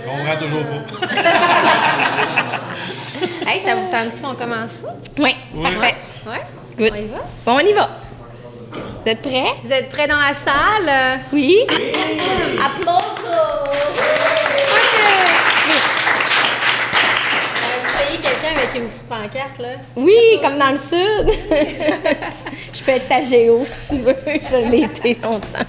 comprends toujours pas. Hey, ça vous tente-tu qu'on commence ça? Oui, Oui. parfait. Ouais? Good. On y va? Bon, on y va. Vous êtes prêts? Vous êtes prêts dans la salle? Oui. Applausos! Tu payes quelqu'un avec une petite pancarte, là? Oui, comme dans le sud. Je peux être ta géo si tu veux. Je l'ai été longtemps.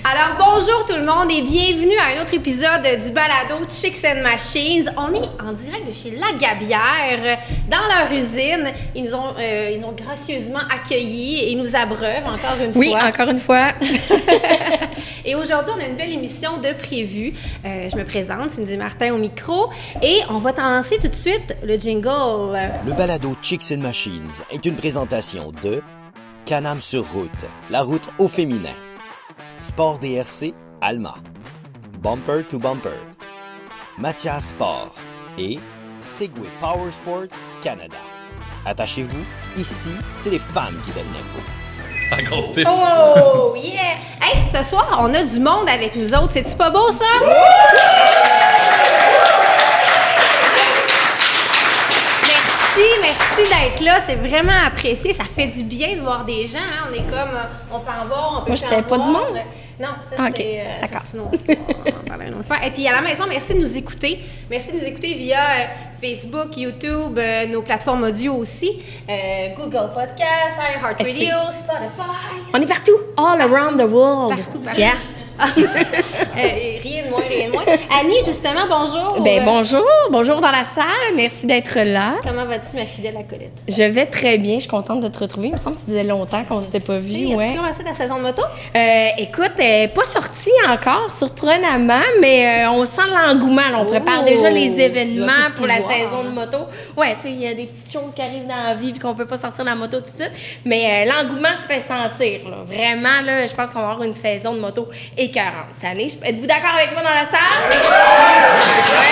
Alors, bonjour tout le monde et bienvenue à un autre épisode du balado Chicks and Machines. On est en direct de chez La Gabière, dans leur usine. Ils nous ont gracieusement accueillis et nous abreuvent encore une Oui, fois. encore une fois. Et aujourd'hui, on a une belle émission de prévue. Je me présente, Cindy Martin au micro et on va t'en lancer tout de suite le jingle. Le balado Chicks and Machines est une présentation de Can-Am sur route, la route au féminin. Sport DRC, Alma. Bumper to Bumper. Mathias Sport et Segway Power Sports Canada. Attachez-vous, ici, c'est les femmes qui donnent l'info. En gros style. Oh, yeah! Hey, ce soir, on a du monde avec nous autres. C'est-tu pas beau, ça? Merci d'être là. C'est vraiment apprécié. Ça fait du bien de voir des gens. Hein? On est comme, on peut en voir, on peut Moi, je ne pas du monde. Non, ça, Ah, ok. c'est D'accord. une autre histoire. On va en parler une autre fois. Et puis, à la maison, merci de nous écouter. Merci de nous écouter via Facebook, YouTube, nos plateformes audio aussi. Google Podcasts, iHeartRadio, Spotify. On est partout. All around the world. Partout. Yeah. Rien de moins. Annie, justement, bonjour. Ben bonjour. Bonjour dans la salle. Merci d'être là. Comment vas-tu, ma fidèle acolyte? Je vais très bien. Je suis contente de te retrouver. Il me semble que ça faisait longtemps qu'on ne s'était pas vu. As-tu commencé ta saison de moto? Écoute, pas sortie encore, surprenamment, mais on sent l'engouement. Là. On prépare déjà les Tu dois événements tout pour la pouvoir, saison hein. de moto. Ouais, tu sais, il y a des petites choses qui arrivent dans la vie puis qu'on peut pas sortir la moto tout de suite. Mais l'engouement se fait sentir. Là. Vraiment, là, je pense qu'on va avoir une saison de moto écœurante cette année. Êtes-vous d'accord avec moi dans la salle? Ouais!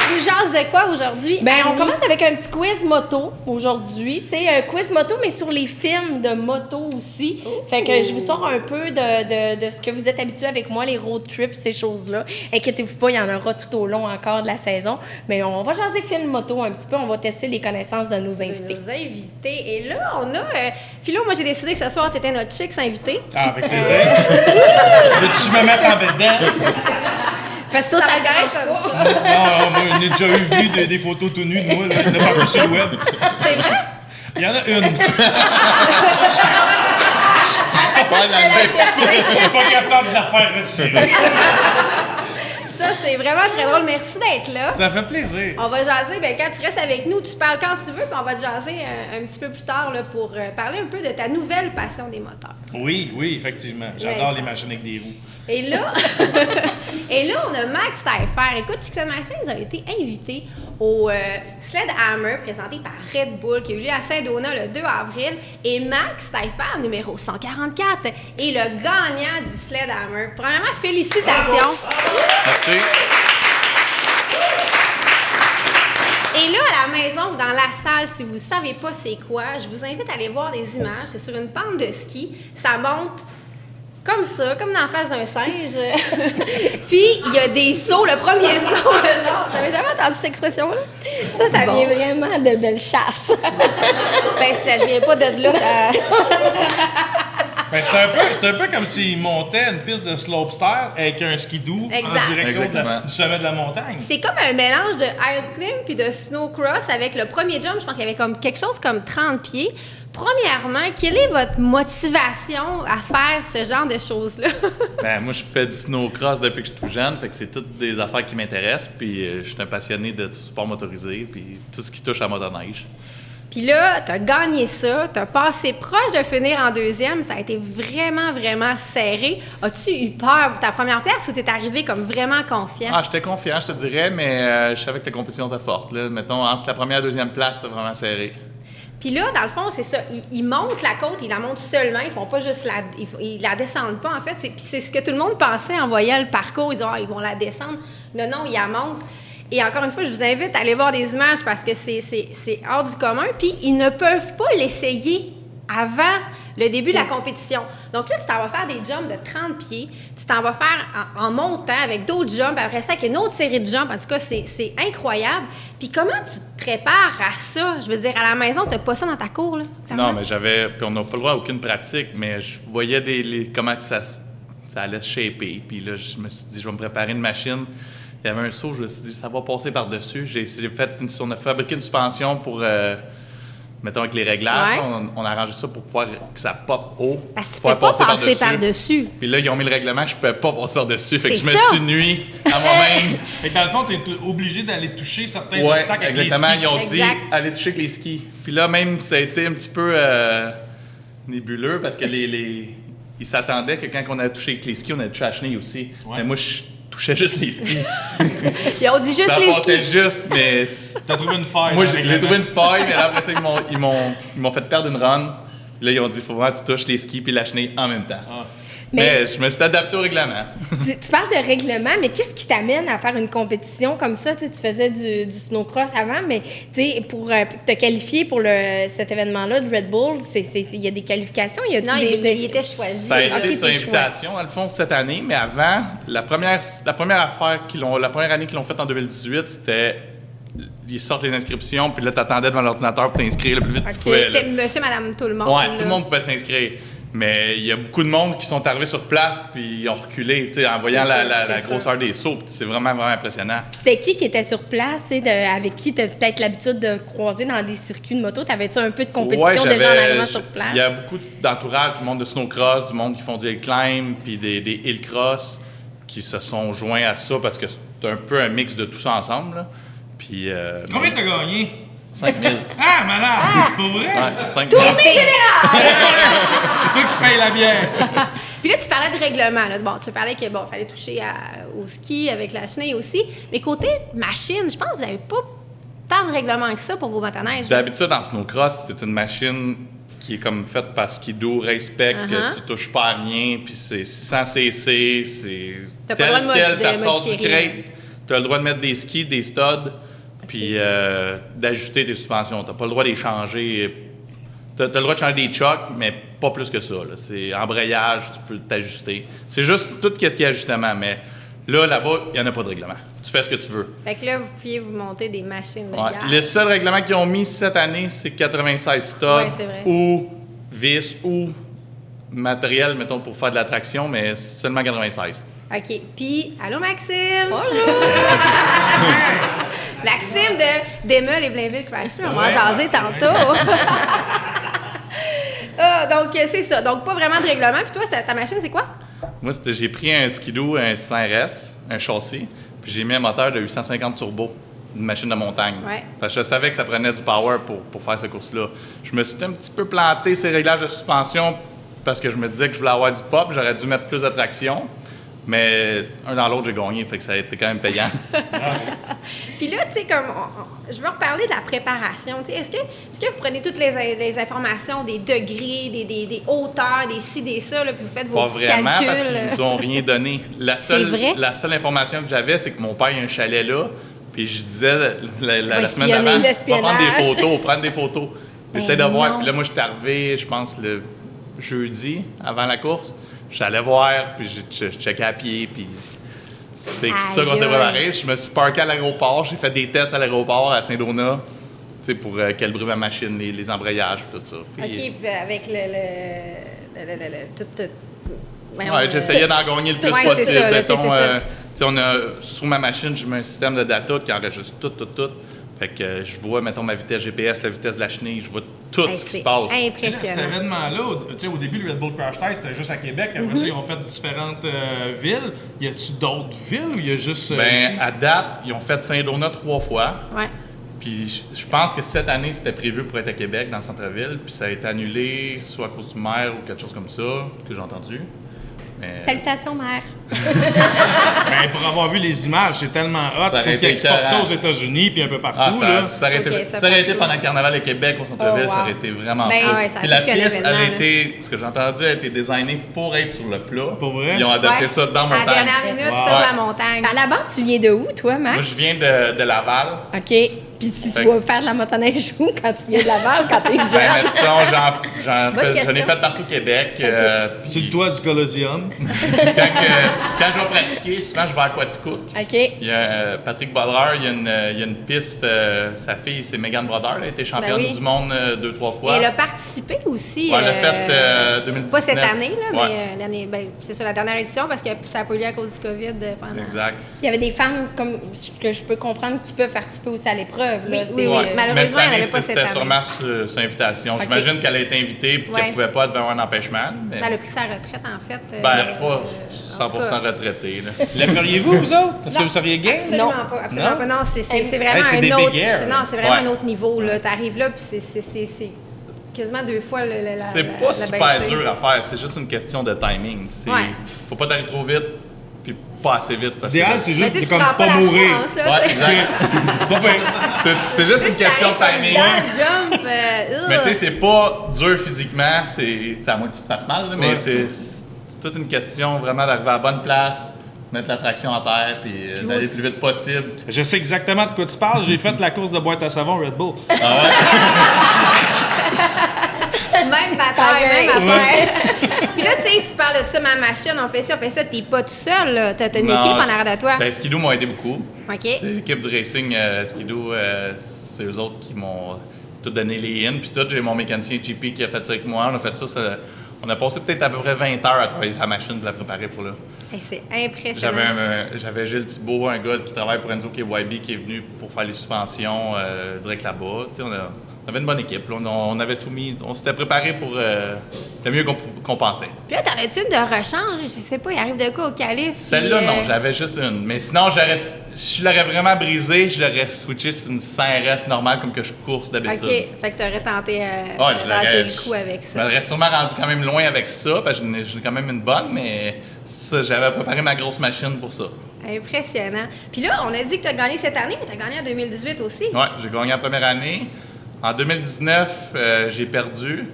Tu nous jases de quoi aujourd'hui? Ben, on Annie? commence avec un petit quiz moto aujourd'hui. Tu sais, un quiz moto, mais sur les films de moto aussi. Fait que je vous sors un peu de ce que vous êtes habitués avec moi, les road trips, ces choses-là. Inquiétez-vous pas, il y en aura tout au long encore de la saison. Mais on va jaser films moto un petit peu. On va tester les connaissances de nos invités. Nos invités. Et là, on a... Philo, moi, j'ai décidé que ce soir, t'étais notre chicks invité. Ah, avec plaisir. Veux-tu me mettre en dedans? Parce que ça le dérange pas. Non, moi, j'ai déjà vu des photos tout nues de moi, là, de partout sur le web. C'est vrai? Il y en a une. Je suis pas capable de la faire retirer. Ça, c'est vraiment très drôle. Merci d'être là. Ça fait plaisir. On va jaser, ben, quand tu restes avec nous, tu parles quand tu veux, puis on va te jaser un petit peu plus tard là, pour parler un peu de ta nouvelle passion des moteurs. Oui, effectivement. J'adore les machines avec des roues. Et là, on a Max Taillefer. Écoute, Chicks and Machines a été invité au Sled Hammer présenté par Red Bull qui a eu lieu à Saint-Donat le 2 avril. Et Max Taillefer, numéro 144, est le gagnant du Sled Hammer. Premièrement, félicitations. Merci. Et là, à la maison ou dans la salle, si vous ne savez pas c'est quoi, je vous invite à aller voir les images. C'est sur une pente de ski. Ça monte comme ça, comme dans la face d'un singe. Puis, il y a des sauts. Le premier saut, genre, t'avais jamais entendu cette expression-là? Ça vient vraiment de belle chasse. Ben, ça ne vient pas de là. Ben, c'est un peu comme s'il montait une piste de slopestyle avec un skidoo en Exact. direction Exactement. du sommet de la montagne. C'est comme un mélange de hill climb puis de snowcross avec le premier jump. Je pense qu'il y avait comme quelque chose comme 30 pieds. Premièrement, quelle est votre motivation à faire ce genre de choses-là? Ben, moi, je fais du snowcross depuis que je suis tout jeune, fait que c'est toutes des affaires qui m'intéressent, puis je suis un passionné de tout sport motorisé, puis tout ce qui touche à motoneige. Puis là, t'as gagné ça, t'as passé proche de finir en deuxième, ça a été vraiment, vraiment serré. As-tu eu peur pour ta première place ou t'es arrivé comme vraiment confiant? Ah, j'étais confiant, je te dirais, mais je savais que la compétition était forte. Là. Mettons, entre la première et la deuxième place, c'était vraiment serré. Puis là, dans le fond, c'est ça, ils montent la côte, ils la montent seulement, ils font pas juste ils la descendent pas, en fait. Puis c'est ce que tout le monde pensait en voyant le parcours, ils disaient « Ah, ils vont la descendre ». Non, ils la montent. Et encore une fois, je vous invite à aller voir des images parce que c'est hors du commun. Puis ils ne peuvent pas l'essayer avant le début de la compétition. Donc là, tu t'en vas faire des jumps de 30 pieds, tu t'en vas faire en montant avec d'autres jumps, après ça, avec une autre série de jumps. En tout cas, c'est incroyable. Puis comment tu te prépares à ça? Je veux dire, à la maison, tu n'as pas ça dans ta cour, là? Non, mais puis on n'a pas le droit à aucune pratique, mais je voyais comment que ça allait se shaper. Puis là, je me suis dit, je vais me préparer une machine. Il y avait un saut, je me suis dit, ça va passer par-dessus. On a fabriqué une suspension pour... mettons, avec les réglages, Ouais. on a arrangé ça pour pouvoir que ça pop haut. Parce que tu peux pas passer par-dessus. Puis là, ils ont mis le règlement, je pouvais pas passer par-dessus. Fait que je C'est me ça. suis nuit à moi-même. Fait que dans le fond, t'es obligé d'aller toucher certains Ouais, obstacles avec exactement. les skis. Ils ont dit, Exact. allez toucher avec les skis. Puis là, même, ça a été un petit peu nébuleux parce que ils s'attendaient que quand on a touché avec les skis, on a touché à la chenille aussi. Ouais. Mais moi, je touchais juste les skis. Ils ont dit juste Ça les passait skis. juste, mais... T'as trouvé une faille. Moi, dans le j'ai règlement. trouvé une faille, mais là, après ça, ils m'ont fait perdre une run. Puis là, ils ont dit, faut vraiment que tu touches les skis puis la chenille en même temps. Ah. Mais je me suis adapté au règlement. Tu parles de règlement, mais qu'est-ce qui t'amène à faire une compétition comme ça? Tu faisais du snowcross avant, mais pour te qualifier pour cet événement-là de Red Bull, il y a des qualifications? Y a-tu Non, des... il était choisi. Ça a été Ok, sur t'es invitation, dans le fond, cette année. Mais avant, la première année qu'ils l'ont faite en 2018, c'était... Ils sortent les inscriptions, puis là, t'attendais devant l'ordinateur pour t'inscrire le plus vite que tu pouvais. C'était là. monsieur, madame, tout le monde. Ouais, là. tout le monde pouvait s'inscrire. Mais il y a beaucoup de monde qui sont arrivés sur place puis ils ont reculé, tu sais, en voyant sûr, la c'est sûr. grosseur des sauts. Puis c'est vraiment, vraiment impressionnant. Puis c'était qui était sur place, avec qui tu as peut-être l'habitude de croiser dans des circuits de moto? T'avais-tu un peu de compétition Ouais, déjà en arrivant sur place? Il y a beaucoup d'entourage, du monde de snowcross, du monde qui font du hill climb, puis des hill cross qui se sont joints à ça parce que c'est un peu un mix de tout ça ensemble. Là. Puis, Combien t'as gagné? 5 000. Ah, malade! C'est pas vrai? Ouais, 5 000. C'est toi qui paye la bière. Puis là, tu parlais de règlement. Là. Bon, tu parlais que fallait toucher au ski avec la chenille aussi. Mais côté machine, je pense que vous n'avez pas tant de règlements que ça pour vos motoneiges. D'habitude, en snowcross, c'est une machine qui est comme faite par Ski-Doo, Race-Spec, que tu touches pas à rien, puis c'est 600 cc, c'est T'as pas le droit de tel quel, de ta sorte du modifier rien. crate, t'as le droit de mettre des skis, des studs, puis d'ajuster des suspensions. T'as pas le droit de les changer. T'as le droit de changer des chocs, mais pas plus que ça. Là. C'est embrayage, tu peux t'ajuster. C'est juste tout ce qui est ajustement, mais là-bas, il n'y en a pas de règlement. Tu fais ce que tu veux. Fait que là, vous pouviez vous monter des machines de Ouais. guerre. Le seul règlement qu'ils ont mis cette année, c'est 96 studs Ouais, c'est vrai. ou vis ou matériel, mettons, pour faire de la traction, mais seulement 96. OK. Puis, allô, Maxime? Bonjour! Maxime de Demel et Blainville Chrysler. On va jaser tantôt. Donc, c'est ça. Donc, pas vraiment de règlement. Puis toi, ta machine, c'est quoi? Moi, j'ai pris un Ski-Doo, un 600RS, un châssis, puis j'ai mis un moteur de 850 turbo, une machine de montagne. Ouais. Parce que je savais que ça prenait du power pour faire cette course-là. Je me suis un petit peu planté ces réglages de suspension parce que je me disais que je voulais avoir du pop, j'aurais dû mettre plus de traction. Mais un dans l'autre, j'ai gagné, fait que ça a été quand même payant. Puis là, tu sais, je veux reparler de la préparation. Tu sais, est-ce que vous prenez toutes les informations des degrés, des hauteurs, des ci, des ça, là, puis vous faites vos Pas petits vraiment, calculs? parce qu'ils nous ont rien donné. C'est vrai? La seule information que j'avais, c'est que mon père a un chalet là, puis je disais la semaine espionner, d'avant, l'espionnage. prendre des photos. J'essaie de voir. Puis là, moi, je suis arrivé, je pense, le jeudi, avant la course. J'allais voir, puis je checkais à pied, puis c'est ça qu'on s'est préparé. Je me suis parké à l'aéroport, j'ai fait des tests à l'aéroport à Saint-Donat, tu sais, pour calibrer ma machine, les embrayages, tout ça. Puis, OK, puis avec tout... voyons, ouais, j'essayais d'en gagner le plus ouais, c'est possible. ça, là, Mettons, tu sais, c'est ça. tu sais, sur ma machine, je mets un système de data qui enregistre tout. Fait que je vois, mettons, ma vitesse GPS, la vitesse de la chenille, je vois tout ce qui se passe. Cet Impressionnant. événement-là, tu sais, au début, le Red Bull Crash Test, c'était juste à Québec. Après ça, ils ont fait différentes villes. Y a-tu d'autres villes ou y a juste ici? À date, ils ont fait Saint-Donat 3 fois. Ouais. Puis je pense que cette année, c'était prévu pour être à Québec, dans le centre-ville. Puis ça a été annulé, soit à cause du maire ou quelque chose comme ça, que j'ai entendu. Mais... Salutations, mère. Ben, pour avoir vu les images, c'est tellement hot. Ça Faut aurait qu'ils été exportent ça écœurant. aux États-Unis puis un peu Ah, partout. là. ça aurait été, Ok, ça aurait été partout. pendant le carnaval de Québec au centre-ville, Oh, wow. ça aurait été vraiment Ben, fou. ouais, ça aurait Puis la été qu'un piste, elle a événement, été, ce que j'ai entendu, a été designée pour être sur le plat. Pour vrai? Ils ont adapté Ouais. ça dans À la montagne. dernière minute, Wow. sur Ouais. la montagne. À la base, tu viens de où, toi, Max? Moi, je viens de Laval. OK. Puis si tu vas faire de la motoneige où quand tu viens de Laval, quand t'es jeune? Ben, mettons, j'en ai question. fait partout au Québec. Sur puis le toit du Colosseum. quand je vais pratiquer, souvent je vais à Quaticook. OK. Il y a Patrick Brodeur, il y a une piste, sa fille, c'est Megan Brodeur, elle a été championne Ben oui. du monde 2-3 fois. Et elle a participé aussi. Ouais, elle a fait 2019. Pas cette année, là, Ouais. mais l'année. Ben, c'est ça, la dernière édition, parce que ça n'a pas eu lieu à cause du COVID pendant. Exact. Il y avait des femmes, comme que je peux comprendre, qui peuvent participer aussi à l'épreuve. Oui, là. oui, C'est- oui. Malheureusement, mais elle cette n'avait pas cette C'était année. sûrement sur invitation. Ok. J'imagine qu'elle a été invitée et Ouais. qu'elle pouvait pas devant un empêchement. Mais, Ben, elle a pris sa retraite, en fait. ben, mais, pas en tout 100% cas, retraitée. Là. L'aimeriez-vous, vous autres? Est-ce que Non. vous seriez game? Absolument Non. pas. Absolument Non? pas. Non, c'est vraiment Hey, c'est des un autre. big air. Non, c'est vraiment Ouais. un autre niveau. Là. T'arrives là, puis c'est quasiment 2 fois la. C'est la- pas la super bêtise. dur à faire, c'est juste une question de timing. Ouais. Faut pas t'arriver trop vite puis pas assez vite. Parce L'idéal, que c'est Mais juste tu de sais, comme tu prends pas la mourir. chance, là, Ouais, tu sais. exact. C'est pas pire. C'est juste une Tu sais, ça question de arrive timing. Dans le jump. Mais tu sais, c'est pas dur physiquement, c'est à moins que tu te fasses mal, là, mais Ouais. c'est toute une question vraiment d'arriver à la bonne place, mettre la traction en terre puis d'aller le plus vite possible. Je sais exactement de quoi tu parles. J'ai fait la course de boîte à savon Red Bull. Même bataille, Pareil. même affaire. Puis là, tu sais, tu parles de ça, ma machine, on fait ça. T'es pas tout seul, là. T'as une Non, équipe en arrière de toi. Ben, Skidoo m'a aidé beaucoup. OK. C'est l'équipe du racing Skidoo, c'est eux autres qui m'ont tout donné les in. Puis tout, j'ai mon mécanicien JP qui a fait ça avec moi. On a fait ça, on a passé peut-être à peu près 20 heures à travailler sur la machine pour la préparer pour là. Hey, c'est impressionnant. J'avais Gilles Thibault, un gars qui travaille pour Enzo KYB, qui est venu pour faire les suspensions direct là-bas. Tu sais, on avait une bonne équipe. Là. On avait tout mis. On s'était préparé pour le mieux qu'on pensait. Puis là, t'en as-tu une de rechange? Je sais pas, il arrive de quoi au calife? Celle-là, puis, non, j'avais juste une. Mais sinon, si je l'aurais vraiment brisée, je l'aurais switché sur une 100RS normale comme que je course d'habitude. OK. Fait que t'aurais tenté je l'aurais- le coup avec Je ça. m'aurais sûrement rendu quand même loin avec ça, parce que j'ai quand même une bonne, mais ça, j'avais préparé ma grosse machine pour ça. Impressionnant. Puis là, on a dit que t'as gagné cette année, mais t'as gagné en 2018 aussi. Ouais, j'ai gagné la première année. En 2019, j'ai perdu.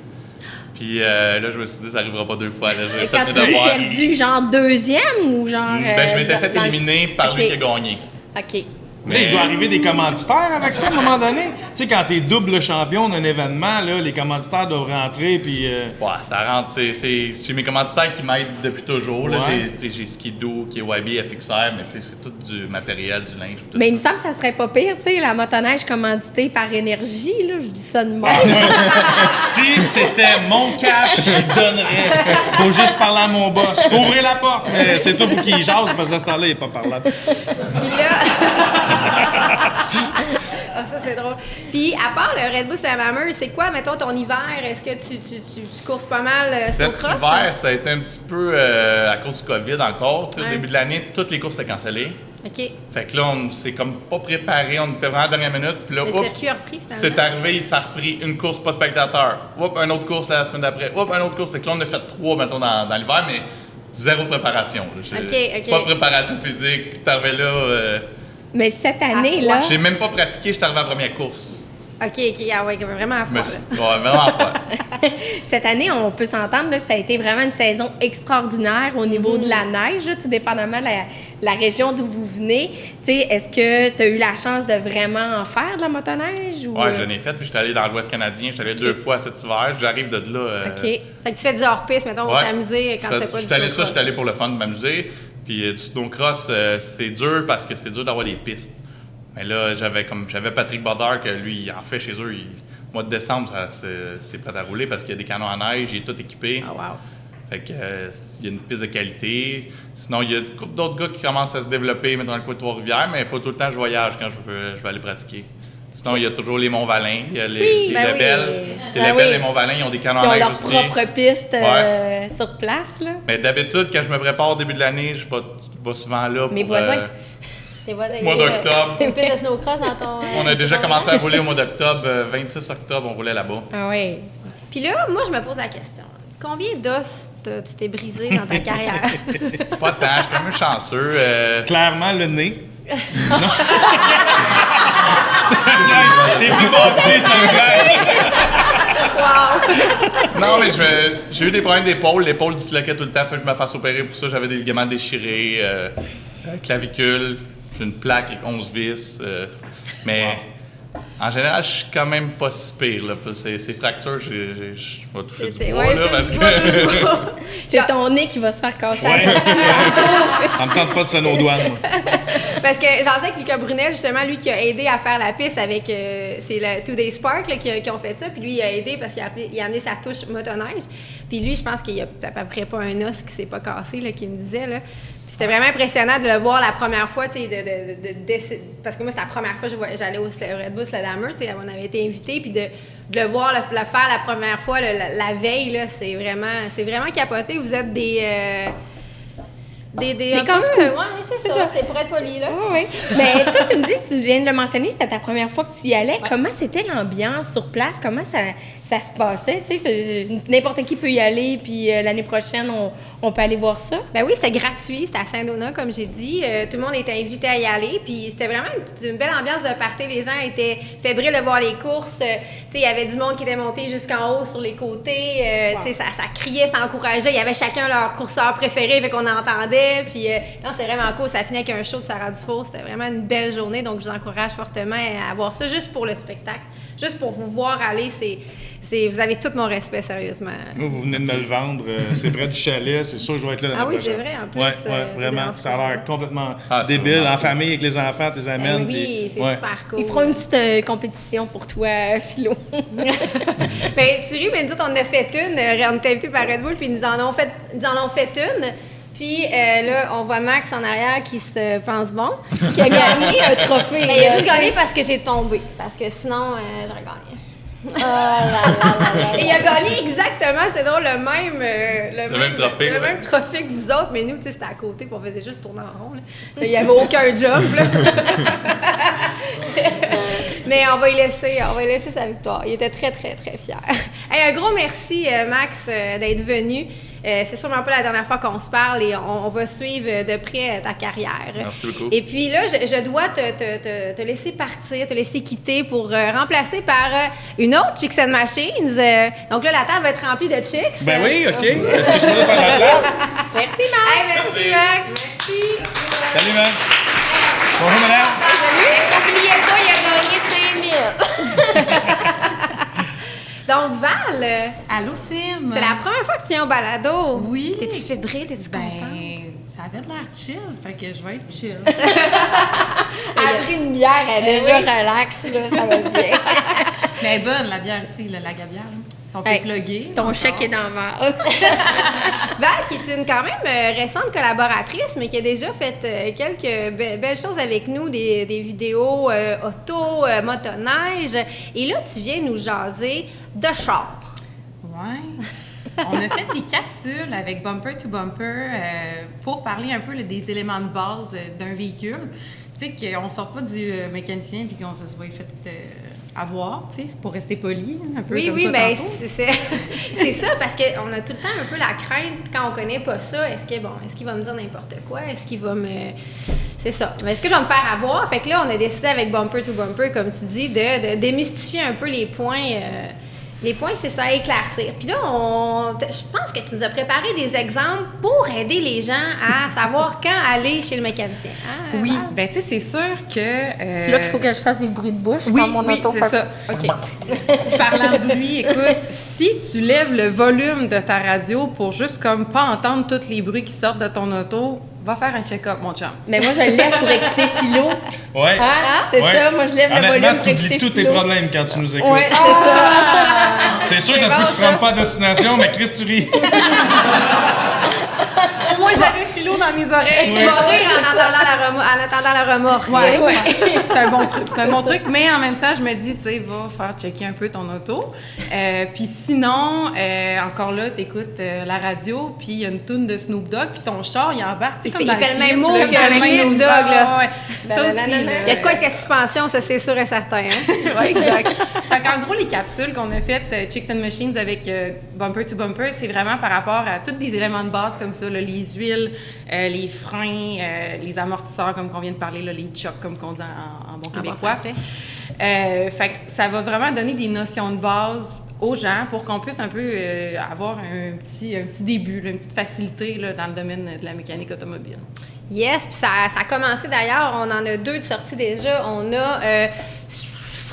Puis là, je me suis dit, ça n'arrivera pas 2 fois. Là. J'ai Et quand fait tu mes dis devoirs. perdu, genre deuxième ou genre. Ben, je m'étais fait dans- éliminer par OK. lui qui a gagné. OK. Mais il doit arriver des commanditaires avec ça à un moment donné. Tu sais, quand t'es double champion d'un événement, là, les commanditaires doivent rentrer, puis... Ouais, ça rentre. J'ai mes commanditaires qui m'aident depuis toujours. Là. Ouais. J'ai Skidoo, KYB, FXR, mais c'est tout du matériel, du linge. Tout Mais il me ça. semble que ça serait pas pire, tu sais, la motoneige commanditée par énergie, là, je dis ça de même. Si c'était mon cash, je donnerais. Faut juste parler à mon boss. Je peux ouvrir la porte, mais c'est tout pour qu'il jase, parce que à ce temps-là, il n'est pas parlable. Puis là. Ah, ça, c'est drôle. Puis, à part le Red Bull Slamhammer, c'est quoi, mettons, ton hiver? Est-ce que tu courses pas mal Cet snowcross? hiver, ça a été un petit peu à cause du COVID encore. Tu sais, Ouais. Au début de l'année, toutes les courses étaient cancellées. OK. Fait que là, on s'est comme pas préparé. On était vraiment à la dernière minute. Puis là, Le hop, circuit a repris, finalement. c'est arrivé, ça a repris une course pas de spectateurs. Hop, une autre course la semaine d'après. Hop, une autre course. Fait que là, on a fait 3, mettons, dans l'hiver, mais zéro préparation. Là. OK. Pas de préparation physique. T'arrivais là. Mais cette année, froid. là, J'ai même pas pratiqué, j'étais arrivé à la première course. OK, ah ouais, vraiment à Je me fond. suis dit, ouais, vraiment froid. cette année, on peut s'entendre là, que ça a été vraiment une saison extraordinaire au niveau de la neige, là, tout dépendamment de la région d'où vous venez. Tu sais, est-ce que tu as eu la chance de vraiment en faire de la motoneige? Ou... Ouais, j'en ai fait, puis j'étais allé dans l'Ouest canadien. J'étais allé 2 fois cet hiver. J'arrive de là. OK. Fait que tu fais du hors-piste, mettons, pour Ouais. t'amuser quand tu fais pas du J'étais allé snowcross. j'étais allé pour le fun de m'amuser. Puis du snowcross, c'est dur parce que c'est dur d'avoir des pistes. Mais là, j'avais Patrick Brodeur que lui, il en fait chez eux. Mois de décembre, c'est prêt à rouler parce qu'il y a des canons à neige, il est tout équipé. Ah, wow. Fait que il y a une piste de qualité. Sinon, il y a une couple d'autres gars qui commencent à se développer dans le coin de Trois-Rivières, mais il faut tout le temps que je voyage quand je vais aller pratiquer. Sinon, il y a toujours les Mont-Valin, il y a les ben Lebel. oui. Les Ben Lebel oui. et Mont-Valin, ils ont des canons Ils à ont neige leur aussi. propre piste Ouais. sur place, là. Mais d'habitude, quand je me prépare au début de l'année, je vais souvent là pour... Mes voisins. T'es pas Mois d'octobre. T'es une piste de snowcross dans ton. On a déjà commencé à rouler au mois d'octobre. 26 octobre, on roulait là-bas. Ah oui. Puis là, moi, je me pose la question. Combien d'os tu t'es brisé dans ta carrière? Pas tant, je suis quand même chanceux. Clairement, le nez. Non. T'es plus bâti, c'est un blague. Wow! Non, mais j'ai eu des problèmes d'épaule. L'épaule disloquait tout le temps. Fait que je me fasse opérer pour ça. J'avais des ligaments déchirés, clavicule. J'ai une plaque avec 11 vis. Mais En général, je suis quand même pas si pire. Là. Ces fractures, je vais toucher du bois. Ouais, Là, parce touche que... du bois. C'est ton nez qui va se faire casser. Ouais. On ne tente pas de sonner aux douanes, moi. Parce que j'en sais avec Lucas Brunel, justement, lui qui a aidé à faire la piste avec, c'est le Today Spark là, qui ont fait ça. Puis lui, il a aidé parce qu'il a amené sa touche motoneige. Puis lui, je pense qu'il y a à peu près pas un os qui s'est pas cassé, là, qu'il me disait. Là. Puis c'était vraiment impressionnant de le voir la première fois, tu sais, parce que moi, c'était la première fois que j'allais au Red Bull Sledhammer, tu sais, on avait été invités, puis de le voir le faire la première fois, la veille, là, c'est vraiment capoté. Vous êtes des casse-cou. Ouais, c'est ça. C'est pour être poli, là. Oui. Mais toi, tu me dis, si tu viens de le mentionner, c'était ta première fois que tu y allais. Ouais. Comment c'était l'ambiance sur place? Comment ça se passait? Tu sais, n'importe qui peut y aller, puis l'année prochaine, on peut aller voir ça. Ben oui, c'était gratuit. C'était à Saint-Donat, comme j'ai dit. Tout le monde était invité à y aller. Puis c'était vraiment une belle ambiance de party. Les gens étaient fébriles de voir les courses. Tu sais, il y avait du monde qui était monté jusqu'en haut sur les côtés. Wow. Tu sais, ça criait, ça encourageait. Il y avait chacun leur courseur préféré, fait qu'on entendait. Puis non, c'est vraiment cool. Ça finit avec un show de Sarah Dufour. C'était vraiment une belle journée. Donc, je vous encourage fortement à voir ça juste pour le spectacle. Juste pour vous voir aller, vous avez tout mon respect, sérieusement. Vous venez de me le vendre. C'est près du chalet. C'est sûr que je vais être là l'année prochaine. C'est vrai, en plus. Oui, vraiment. Ça a l'air complètement débile. En famille, avec les enfants, tes amènes. Oui, c'est super cool. Ils feront une petite compétition pour toi, Philo. Mais tu ris, mais nous autres, on en a fait une. On était invités par Red Bull, puis ils nous en ont fait une. Puis là, on voit Max en arrière qui se pense bon, qui a gagné un trophée. Mais il a juste gagné parce que j'ai tombé. Parce que sinon, j'aurais gagné. Oh là là. Et il a gagné exactement, c'est drôle, le même trophée. Le même trophée que vous autres, mais nous, tu sais, c'était à côté, puis on faisait juste tourner en rond. Là. Il n'y avait aucun jump. Là. Mais on va y laisser sa victoire. Il était très, très, très fier. Hey, un gros merci, Max, d'être venu. C'est sûrement pas la dernière fois qu'on se parle et on va suivre de près ta carrière. Merci beaucoup. Et puis là, je dois te laisser partir, te laisser quitter pour remplacer par une autre Chicks and Machines. Donc là, la table va être remplie de chicks. Ben oui, OK. Est-ce que je peux faire la place? Merci, Max. Hey, merci, Max. Merci. Salut, Max. Bonjour, madame. Salut. N'oubliez pas, il a gagné 5 000. Donc, Val. Allô, Sim. C'est la première fois que tu viens au balado. Oui. T'es-tu fébrile? T'es-tu contente? Ça avait de l'air chill, fait que je vais être chill. Elle a pris une bière, elle est déjà relax, là, ça va bien. Mais bonne, la bière ici, la Gabière. Si on peut plugger. Ton chèque est dans le verre. Val, qui est une quand même récente collaboratrice, mais qui a déjà fait quelques belles choses avec nous, des vidéos auto, motoneige. Et là, tu viens nous jaser de char. Ouais. On a fait des capsules avec Bumper to Bumper pour parler un peu des éléments de base d'un véhicule. Tu sais, qu'on ne sort pas du mécanicien puis qu'on se soit fait avoir, tu sais, c'est pour rester poli, un peu comme toi bien, tantôt. c'est ça, parce qu'on a tout le temps un peu la crainte, quand on connaît pas ça, est-ce qu'il va me dire n'importe quoi? Est-ce qu'il va me... C'est ça. Mais est-ce que je vais me faire avoir? Fait que là, on a décidé avec Bumper to Bumper, comme tu dis, de démystifier un peu les points... c'est ça, à éclaircir. Puis là, je pense que tu nous as préparé des exemples pour aider les gens à savoir quand aller chez le mécanicien. Ah, oui, bien, tu sais, c'est sûr que... C'est là qu'il faut que je fasse des bruits de bouche oui, quand mon auto c'est ça. OK. Parlant de bruit, écoute, si tu lèves le volume de ta radio pour juste comme pas entendre tous les bruits qui sortent de ton auto, va faire un check-up, mon chum. Mais moi, je le lève pour écouter Philo. Oui. C'est ça, moi, je lève le volume pour écouter Philo. tous tes problèmes quand tu nous écoutes. Oui, c'est ça. C'est sûr, ça se peut que tu ne rentres pas à destination, mais Chris, tu ris. Au moins, j'avais Philo dans mes oreilles. Tu vas rire en attendant la remorque. Ouais. C'est un bon truc. C'est un bon truc, mais en même temps, je me dis, tu sais, va faire checker un peu ton auto. Puis sinon, encore là, t'écoutes la radio, puis il y a une toune de Snoop Dogg, puis ton char, il embarque. Il fait le même mot qu'avec Snoop Dogg, là. Ça aussi. Il y a de quoi avec ta suspension, ça, c'est sûr et certain. Oui, exact. Fait qu'en gros, les capsules qu'on a faites, Chicks and Machines avec Bumper to Bumper, c'est vraiment par rapport à tous des éléments de base comme ça, là, les huiles, les freins, les amortisseurs, comme qu'on vient de parler, là, les chocs, comme qu'on dit en bon québécois. Fait que ça va vraiment donner des notions de base aux gens pour qu'on puisse un peu avoir un petit début, là, une petite facilité là, dans le domaine de la mécanique automobile. Yes, puis ça a commencé d'ailleurs, on en a 2 de sorties déjà. On a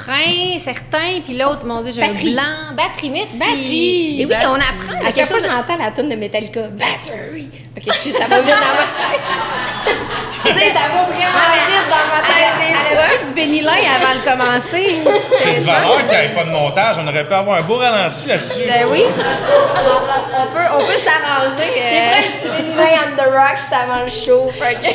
frein, certain, puis l'autre, mon Dieu, j'ai un Batterie. blanc. Batterie, merci. Batterie. Et oui, on apprend À chaque quelque fois chose. que j'entends la tune de Metallica, Battery. OK, ça va vite dans ma tête. Tu sais, ça va vraiment vite dans ma tête. des Elle fois. a pris du bénilin avant de commencer. C'est de valeur qu'il n'y ait pas de montage. On aurait pu avoir un beau ralenti là-dessus. Ben oui. On peut s'arranger. Des fois, un petit Vanilla on the Rocks avant le show. Fait que-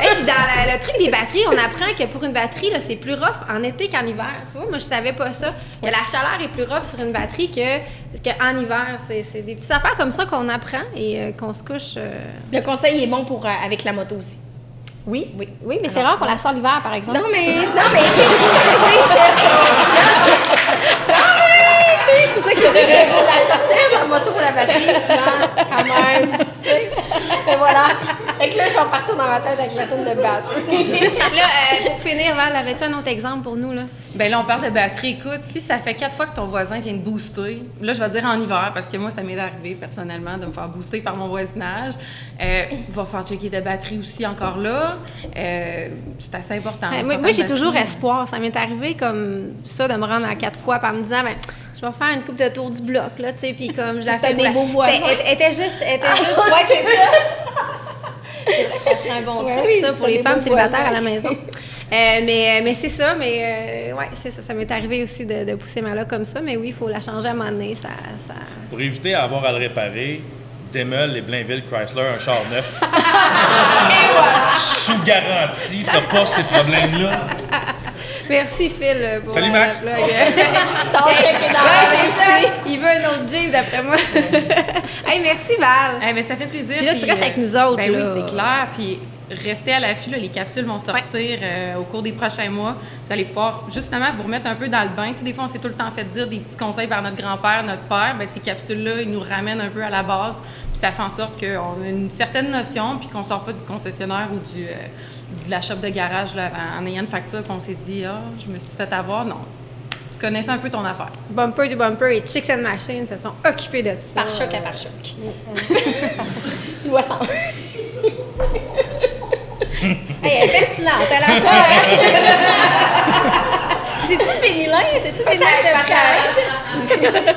Et puis dans le truc des batteries, on apprend que pour une batterie, là, c'est plus rough en été qu'en hiver. Tu vois, moi, je savais pas ça. Que la chaleur est plus rough sur une batterie qu'en hiver. C'est des petites affaires comme ça qu'on apprend et qu'on se couche. Le conseil est bon pour avec la moto aussi. Oui, mais c'est rare qu'on la sort l'hiver, par exemple. Non, mais tu sais, c'est pour ça qu'ils disent que... Non, mais tu sais, c'est pour ça qu'ils disent que pour la sortir, la moto pour la batterie, souvent, quand même, tu sais. Et voilà. Fait que là, je suis repartie dans ma tête avec la toune de batterie. Là, pour finir, Val, avais-tu un autre exemple pour nous, là? Ben là, on parle de batterie. Écoute, si ça fait 4 fois que ton voisin vient te booster, là, je vais dire en hiver, parce que moi, ça m'est arrivé personnellement de me faire booster par mon voisinage. Va faire checker de batterie aussi encore là. C'est assez important. Moi, j'ai toujours espoir. Ça m'est arrivé comme ça de me rendre à 4 fois par me disant, ben, je vais faire une coupe de tour du bloc, là, tu sais, puis comme je la fais. T'as des beaux voisins. Elle était juste. Ouais, c'est ça. Ça serait un bon Ouais, truc, oui, ça, t'as pour les des femmes beaux célibataires à voisins. la maison. Mais c'est ça, ouais, c'est ça. Ça m'est arrivé aussi de pousser ma là comme ça, mais oui, il faut la changer à un moment donné. Ça... Pour éviter à avoir à le réparer, Demel et Blainville Chrysler, un char neuf. Sous garantie, t'as pas ces problèmes-là. Merci, Phil. Pour Salut, Max. la- Ton chèque est dans Ouais, la c'est ça. Il veut un autre Jeep, d'après moi. Hey, merci, Val. Ben, ça fait plaisir. Puis là, tu restes avec nous autres, Ben là. oui, c'est clair. Puis restez à l'affût, là, les capsules vont sortir au cours des prochains mois. Vous allez pouvoir justement vous remettre un peu dans le bain. Tu sais, des fois, on s'est tout le temps fait dire des petits conseils par notre grand-père, notre père. Ben, ces capsules-là, ils nous ramènent un peu à la base. Puis ça fait en sorte qu'on a une certaine notion, puis qu'on sort pas du concessionnaire ou de la shop de garage là, en ayant une facture, puis on s'est dit, je me suis fait avoir. Non. Tu connaissais un peu ton affaire. Bumper to Bumper et Chicks and Machine se sont occupés de ça. Par choc à par choc. Il doit s'en... Hey, elle est pertinente, elle a ça. C'est-tu Pénilin? C'est-tu Pénilin de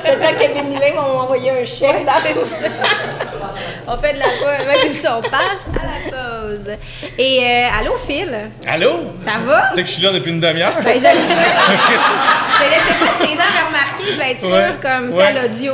C'est-à-dire que Benilin vont m'envoyer un chèque dans le... On fait de la pause. Ouais, c'est ça, on passe à la pause. Et allô, Phil? Allô? Ça va? Tu sais que je suis là depuis une demi-heure? Ben, je le sais. Mais là, c'est pas si les gens avaient remarqué, je vais être sûre, Ouais, comme, tu ouais. sais, l'audio,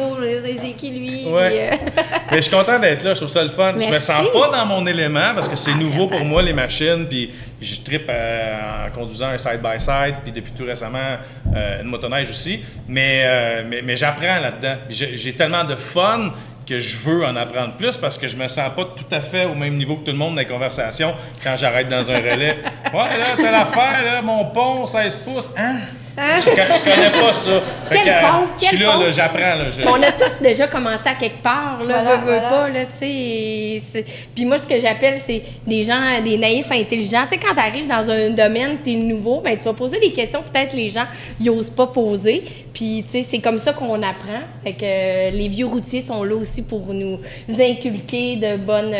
c'est qui lui? Ouais. puis, Mais je suis content d'être là, je trouve ça le fun. Je me Merci. sens pas dans mon élément parce que c'est nouveau pour moi, les machines, puis je trippe en conduisant un side-by-side, puis depuis tout récemment, une motoneige aussi. Mais j'apprends là-dedans. Puis j'ai tellement de fun que je veux en apprendre plus parce que je me sens pas tout à fait au même niveau que tout le monde dans les conversations quand j'arrête dans un relais. Ouais, là, t'as l'affaire, là, mon pont, 16 pouces. Hein? Je connais pas ça. Fait Quel que, pont? je suis Quel là, pont? là, j'apprends. Là, On a tous déjà commencé à quelque part, là, Voilà, veux voilà. pas, là, tu sais. Puis moi, ce que j'appelle, c'est des gens, des naïfs intelligents. Tu sais, quand tu arrives dans un domaine, tu es nouveau, ben tu vas poser des questions que peut-être les gens n'osent pas poser. Puis, tu sais, c'est comme ça qu'on apprend. Fait que les vieux routiers sont là aussi pour nous inculquer de bonnes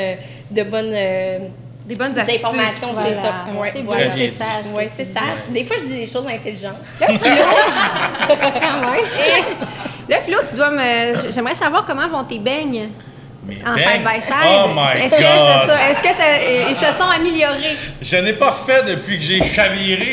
Des bonnes des astuces. informations, c'est Voilà. ça. Ouais, C'est voilà. beau, Très c'est bien sage. Oui, c'est sage. Des fois, je dis des choses intelligentes. Quand même. Et là, Philo, tu dois j'aimerais savoir comment vont tes beignes Mais en ben, side-by-side. Oh my Est-ce que, God! est-ce que ils se sont améliorés? Je n'ai pas refait depuis que j'ai chaviré.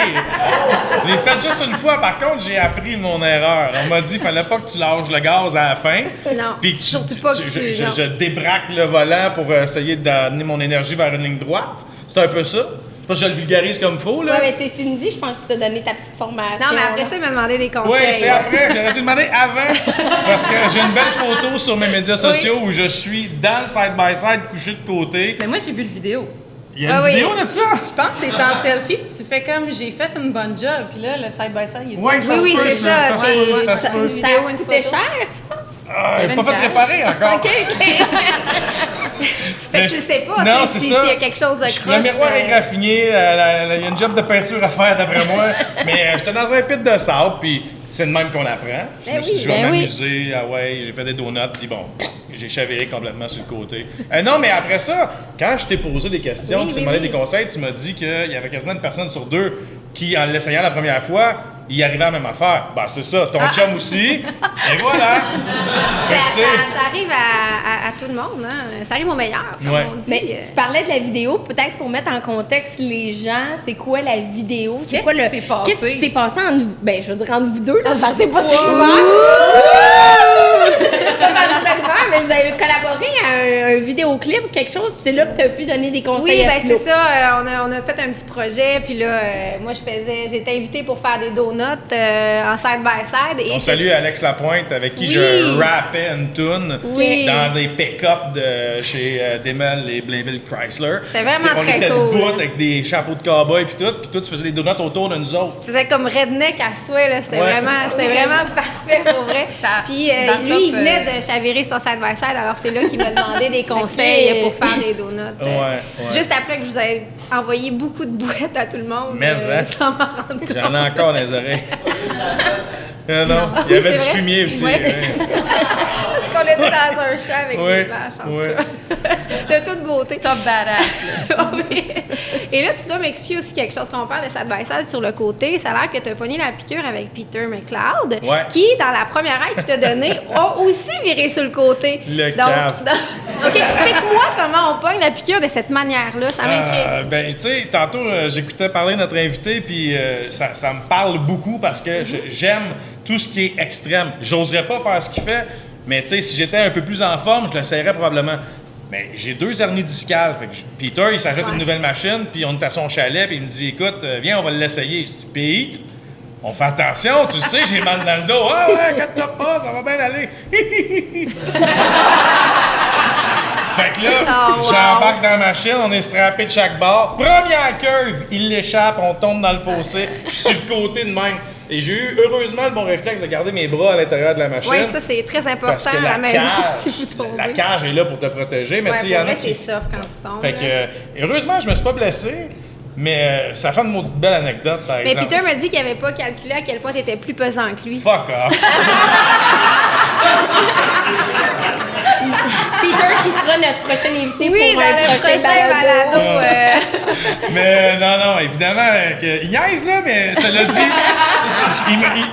Je l'ai fait juste une fois. Par contre, j'ai appris mon erreur. On m'a dit qu'il fallait pas que tu lâches le gaz à la fin. Non, Puis que surtout pas que tu- je débraque le volant pour essayer d'amener mon énergie vers une ligne droite. C'est un peu ça. C'est pas que je le vulgarise comme il faut, là. Oui, mais c'est Cindy, je pense, qui t'a donné ta petite formation. Non, mais après là. ça, il m'a demandé des conseils. Oui, c'est après. J'aurais dû demander avant. Parce que j'ai une belle photo sur mes médias sociaux où je suis dans le side-by-side couché de côté. Mais moi, j'ai vu le vidéo. Il y a une Ah oui. vidéo de ça? Je pense que t'es en selfie, puis tu fais comme j'ai fait une bonne job, puis là, le side-by-side, il est Ouais, sur- ça Oui, se peut, c'est ça. ça se peut, ça se Ça, peut. ça a coûté cher, ça? Ah, Il y elle avait n'a pas une fait cage. réparer encore. OK. Fait que tu le sais pas, Non, tu sais, c'est s'il ça. y a quelque chose de Le croche. miroir est graffiné, il y a une job de peinture à faire d'après moi. Mais j'étais dans un pit de sable, puis c'est de même qu'on apprend. Je me suis dit, je vais ben oui. m'amuser. Ah ouais, j'ai fait des donuts, puis bon, j'ai chaviré complètement sur le côté. Non, mais après ça, quand je t'ai posé des questions, Oui, je t'ai oui, demandé oui. des conseils, tu m'as dit qu'il y avait quasiment une personne sur deux qui, en l'essayant la première fois, il arrivait à la même affaire. Ben, c'est ça, ton chum aussi, et voilà! Ça arrive à tout le monde, hein? Ça arrive aux meilleurs, comme on dit. Mais tu parlais de la vidéo, peut-être pour mettre en contexte les gens, c'est quoi la vidéo? C'est quoi Qu'est-ce qui s'est passé? Qu'est-ce qui s'est passé entre vous? Ben, je veux dire, entre vous deux, là, partez pas très loin. Mais vous avez collaboré à un vidéoclip ou quelque chose, puis c'est là que tu as pu donner des conseils. Oui, à ben Flo. c'est ça. On a fait un petit projet, puis là, moi, j'étais invitée pour faire des donuts en side-by-side. On salue Alex Lapointe, avec qui Oui. je rappais une toune Oui. dans des pick-up chez Demel et Blainville Chrysler. C'était vraiment Puis très On était cool. debout avec des chapeaux de cowboy puis tout, puis toi, tu faisais des donuts autour de nous autres. Tu faisais comme redneck à souhait, là. C'était Ouais. vraiment parfait pour vrai. Ça- Puis dans le lui, il top, venait de chavirer sur side-by-side, alors c'est là qu'il me demandait des conseils pour faire des donuts. Ouais. Juste après que je vous ai envoyé beaucoup de boîtes à tout le monde. Mais hein. sans m'en rendre compte. J'en ai encore dans les oreilles. Non, il y Oui, avait du c'est vrai. fumier aussi. Ouais. Ouais. Parce qu'on était dans un champ avec Ouais, des vaches, en ouais. tout cas. De toute beauté. Top badass. Et là, tu dois m'expliquer aussi quelque chose. Quand on parle de side-by-side sur le côté, ça a l'air que tu as pogné la piqûre avec Peter McLeod, Ouais. qui, dans la première aide qu'il t'a donnée, a aussi viré sur le côté. Le cave. Donc, explique-moi comment on pogne la piqûre de cette manière-là. Ça m'intrigue. Ben, tu sais, tantôt, j'écoutais parler notre invité, puis ça me parle beaucoup parce que j'aime tout ce qui est extrême. J'oserais pas faire ce qu'il fait, mais tu sais, si j'étais un peu plus en forme, je l'essayerais probablement. Mais j'ai 2 hernies discales. Fait que Peter, il s'achète une nouvelle machine, puis on est à son chalet, puis il me dit, écoute, viens, on va l'essayer. Je dis, Pete, on fait attention, tu sais, j'ai mal dans le dos. Ah ouais, inquiète-toi pas, ça va bien aller. Fait que là, j'embarque dans la machine, on est strappé de chaque bord. Première curve, il l'échappe, on tombe dans le fossé. Je suis sur le côté de même. Et j'ai eu heureusement le bon réflexe de garder mes bras à l'intérieur de la machine. Oui, ça, c'est très important Parce que à la maison si vous cage, tombez. la cage est là pour te protéger, mais Ouais, tu sais, il y en pour a vrai, qui... c'est soft quand tu tombes. Fait que, heureusement, je me suis pas blessé, mais ça fait une maudite belle anecdote, par Mais exemple. Peter m'a dit qu'il n'avait pas calculé à quel point tu étais plus pesant que lui. Fuck off! Peter qui sera notre prochain invité Oui, pour dans un le prochain balado. Mais non, évidemment, il niaise là, mais cela dit,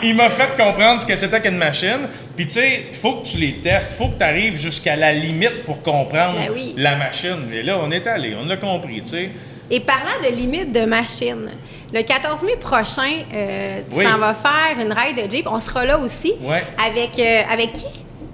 il m'a fait comprendre ce que c'était qu'une machine. Puis tu sais, il faut que tu les testes, il faut que tu arrives jusqu'à la limite pour comprendre Ben oui. la machine. Et là, on est allé, on l'a compris, tu sais. Et parlant de limite de machine, le 14 mai prochain, tu Oui. t'en vas faire une ride de Jeep. On sera là aussi. Ouais. Avec qui?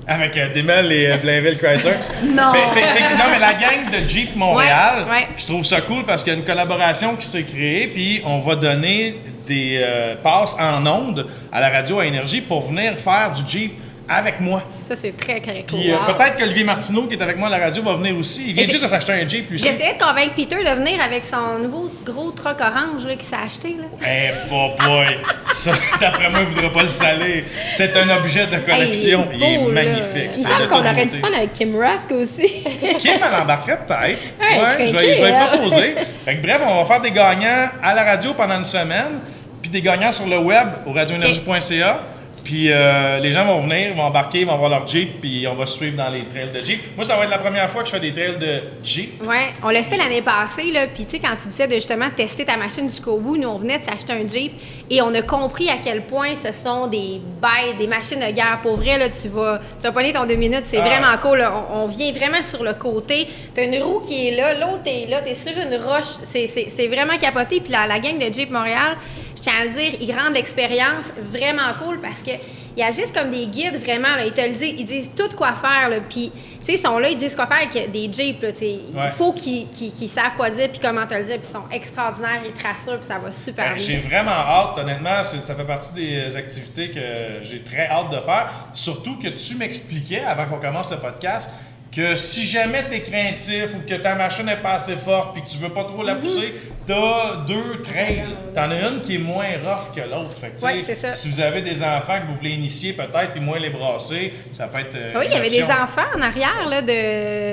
Avec Demel et Blainville Chrysler. Non. Ben, non, mais la gang de Jeep Montréal, Ouais. je trouve ça cool parce qu'il y a une collaboration qui s'est créée, puis on va donner des passes en ondes à la radio à Énergie pour venir faire du Jeep avec moi. Ça, c'est très, très cool. Puis peut-être qu'Olivier Martineau, qui est avec moi à la radio, va venir aussi. Il vient Mais juste de s'acheter un Jeep, lui aussi. J'essayais de convaincre Peter de venir avec son nouveau gros truck orange là, qu'il s'est acheté. Là. Eh, boy! Ça, d'après moi, il ne voudrait pas le saler. C'est un objet de collection. Hey, il est beau, là. magnifique. Il C'est me semble de qu'on toute aurait du beauté. fun avec Kim Rusk aussi. Kim, elle embarquerait peut-être. Ouais, je craqué, vais hein. proposer. Fait que, bref, on va faire des gagnants à la radio pendant une semaine, puis des gagnants sur le web au radioénergie.ca. Puis les gens vont venir, vont embarquer, vont voir leur Jeep, puis on va suivre dans les trails de Jeep. Moi, ça va être la première fois que je fais des trails de Jeep. Ouais, on l'a fait l'année passée, là. Puis, tu sais, quand tu disais de justement tester ta machine jusqu'au bout, nous, on venait de s'acheter un Jeep et on a compris à quel point ce sont des bêtes, des machines de guerre. Pour vrai, là, tu vas pogner ton 2 minutes, c'est vraiment cool. Là. On vient vraiment sur le côté. T'as une roue qui est là, l'autre est là, t'es sur une roche. C'est vraiment capoté. Puis la gang de Jeep Montréal, je tiens à le dire, ils rendent l'expérience vraiment cool parce que ils agissent comme des guides, vraiment. Là. Ils te le disent, ils disent tout quoi faire. Là. Puis, tu sais, ils sont là, ils disent quoi faire avec des Jeeps. Là, il faut qu'ils savent quoi dire puis comment te le dire. Puis, ils sont extraordinaires, ils te rassurent, puis ça va super bien. J'ai vraiment hâte, honnêtement. Ça fait partie des activités que j'ai très hâte de faire. Surtout que tu m'expliquais, avant qu'on commence le podcast, que si jamais tu es craintif ou que ta machine n'est pas assez forte puis que tu veux pas trop la pousser, tu as 2 trails. Tu en as une qui est moins rough que l'autre. Fait que, tu sais, Ouais, c'est ça. si vous avez des enfants que vous voulez initier peut-être puis moins les brasser, ça peut être Oui, il y une avait des option. enfants en arrière là,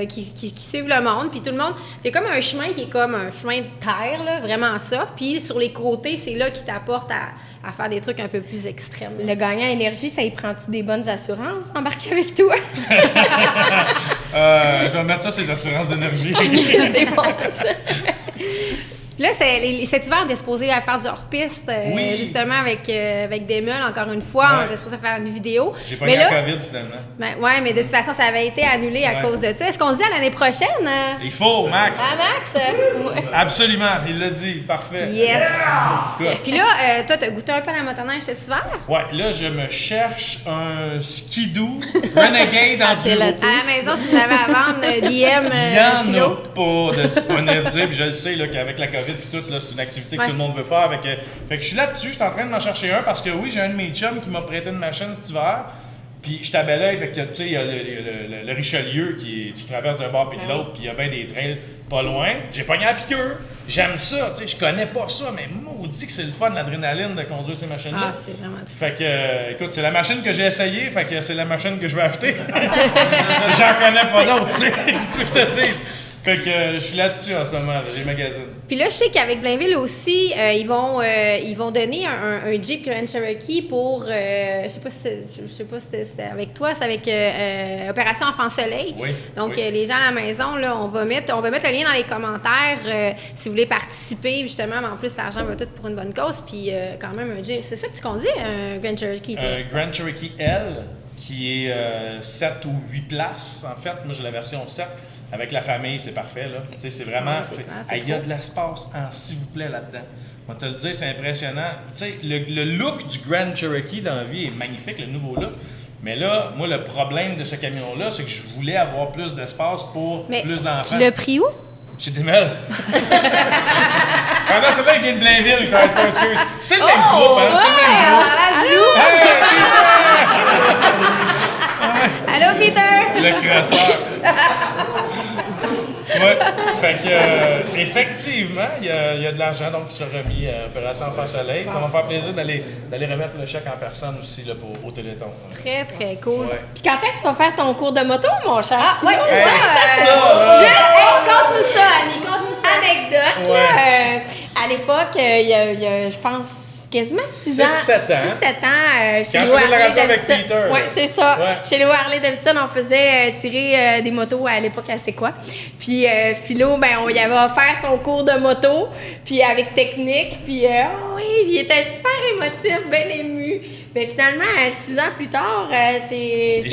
qui suivent le monde, puis tout le monde. Il y a comme un chemin qui est comme un chemin de terre, là, vraiment soft, puis sur les côtés, c'est là qui t'apporte à faire des trucs un peu plus extrêmes. Le gagnant énergie, ça y prend-tu des bonnes assurances embarquer avec toi? Je vais mettre ça sur les assurances d'énergie. C'est bon, ça. Là, cet hiver, on est supposé faire du hors-piste, justement, avec Demel, encore une fois. On était supposé faire une vidéo. J'ai pas eu la COVID, finalement. Oui, mais de toute façon, ça avait été annulé à cause de ça. Est-ce qu'on se dit à l'année prochaine? Il faut, Max! Ah, Max? Absolument, il l'a dit, parfait. Yes! Good. Puis là, toi, t'as goûté un peu à la motoneige cet hiver? Ouais, là, je me cherche un skidoo Renegade Enduro. À la maison, si vous l'avez à vendre, DM Il n'y en Philo. a pas de disponible. Tu sais, puis je le sais là, qu'avec la COVID et tout, là, c'est une activité que tout le monde veut faire. Fait que je suis là-dessus, je suis en train de m'en chercher un parce que oui, j'ai un de mes chums qui m'a prêté une machine cet hiver. Puis je à l'œil, fait que tu sais, il y a le Richelieu tu traverses d'un bord puis de l'autre, puis il y a bien des trails pas loin. J'ai pogné la piqûre. J'aime ça, tu sais, je connais pas ça, mais maudit que c'est le fun, l'adrénaline de conduire ces machines-là. Ah, c'est vraiment Fait que, écoute, c'est la machine que j'ai essayée, fait que c'est la machine que je vais acheter. J'en connais pas d'autres, tu sais, qu'est-ce que je te dis? Fait que je suis là-dessus en ce moment, là, j'ai magazine. Puis là, je sais qu'avec Blainville aussi, ils vont donner un Jeep Grand Cherokee pour, je sais pas si c'était avec toi, c'est avec Opération Enfant Soleil. Oui. Donc, oui. les gens à la maison, là, on va mettre le lien dans les commentaires si vous voulez participer, justement, mais en plus, l'argent va tout pour une bonne cause. Puis quand même, un Jeep. C'est ça que tu conduis, un Grand Cherokee, toi? Un Grand Cherokee L, qui est 7 ou 8 places, en fait. Moi, j'ai la version 7. Avec la famille, c'est parfait, là. Tu sais, c'est vraiment... Il y a de l'espace en s'il vous plaît là-dedans. On va te le dire, c'est impressionnant. Tu sais, le look du Grand Cherokee dans la vie est magnifique, le nouveau look. Mais là, moi, le problème de ce camion-là, c'est que je voulais avoir plus d'espace pour plus d'enfants. Tu l'as pris où? Chez Demel. Ah non, c'est là qui vient de Blainville, Chrysler, excuse. C'est le même groupe, hein? C'est le même groupe. Allô, Peter! Le crosseur. Ouais, fait que, effectivement, il y a de l'argent donc, qui sera remis à Opération Enfant Soleil. Ça va me faire plaisir d'aller remettre le chèque en personne aussi là, au Téléthon. Très, très cool. Ouais. Puis quand est-ce que tu vas faire ton cours de moto, mon cher? Ah, ouais, Hey, ça! Conte-nous ça, Annie, conte-nous ça. Anecdote, Ouais. là, à l'époque, il y a, je pense, quasiment 6 ans. 6-7 ans. 6-7 ans. Quand je faisais la radio avec Peter. Oui, c'est ça. Ouais. Chez Léo Harley-Davidson, on faisait tirer des motos à l'époque à C'est quoi. Puis Philo, ben, on y avait offert son cours de moto, puis avec technique. Puis oui, il était super émotif, bien ému. Mais finalement, 6 ans plus tard, t'es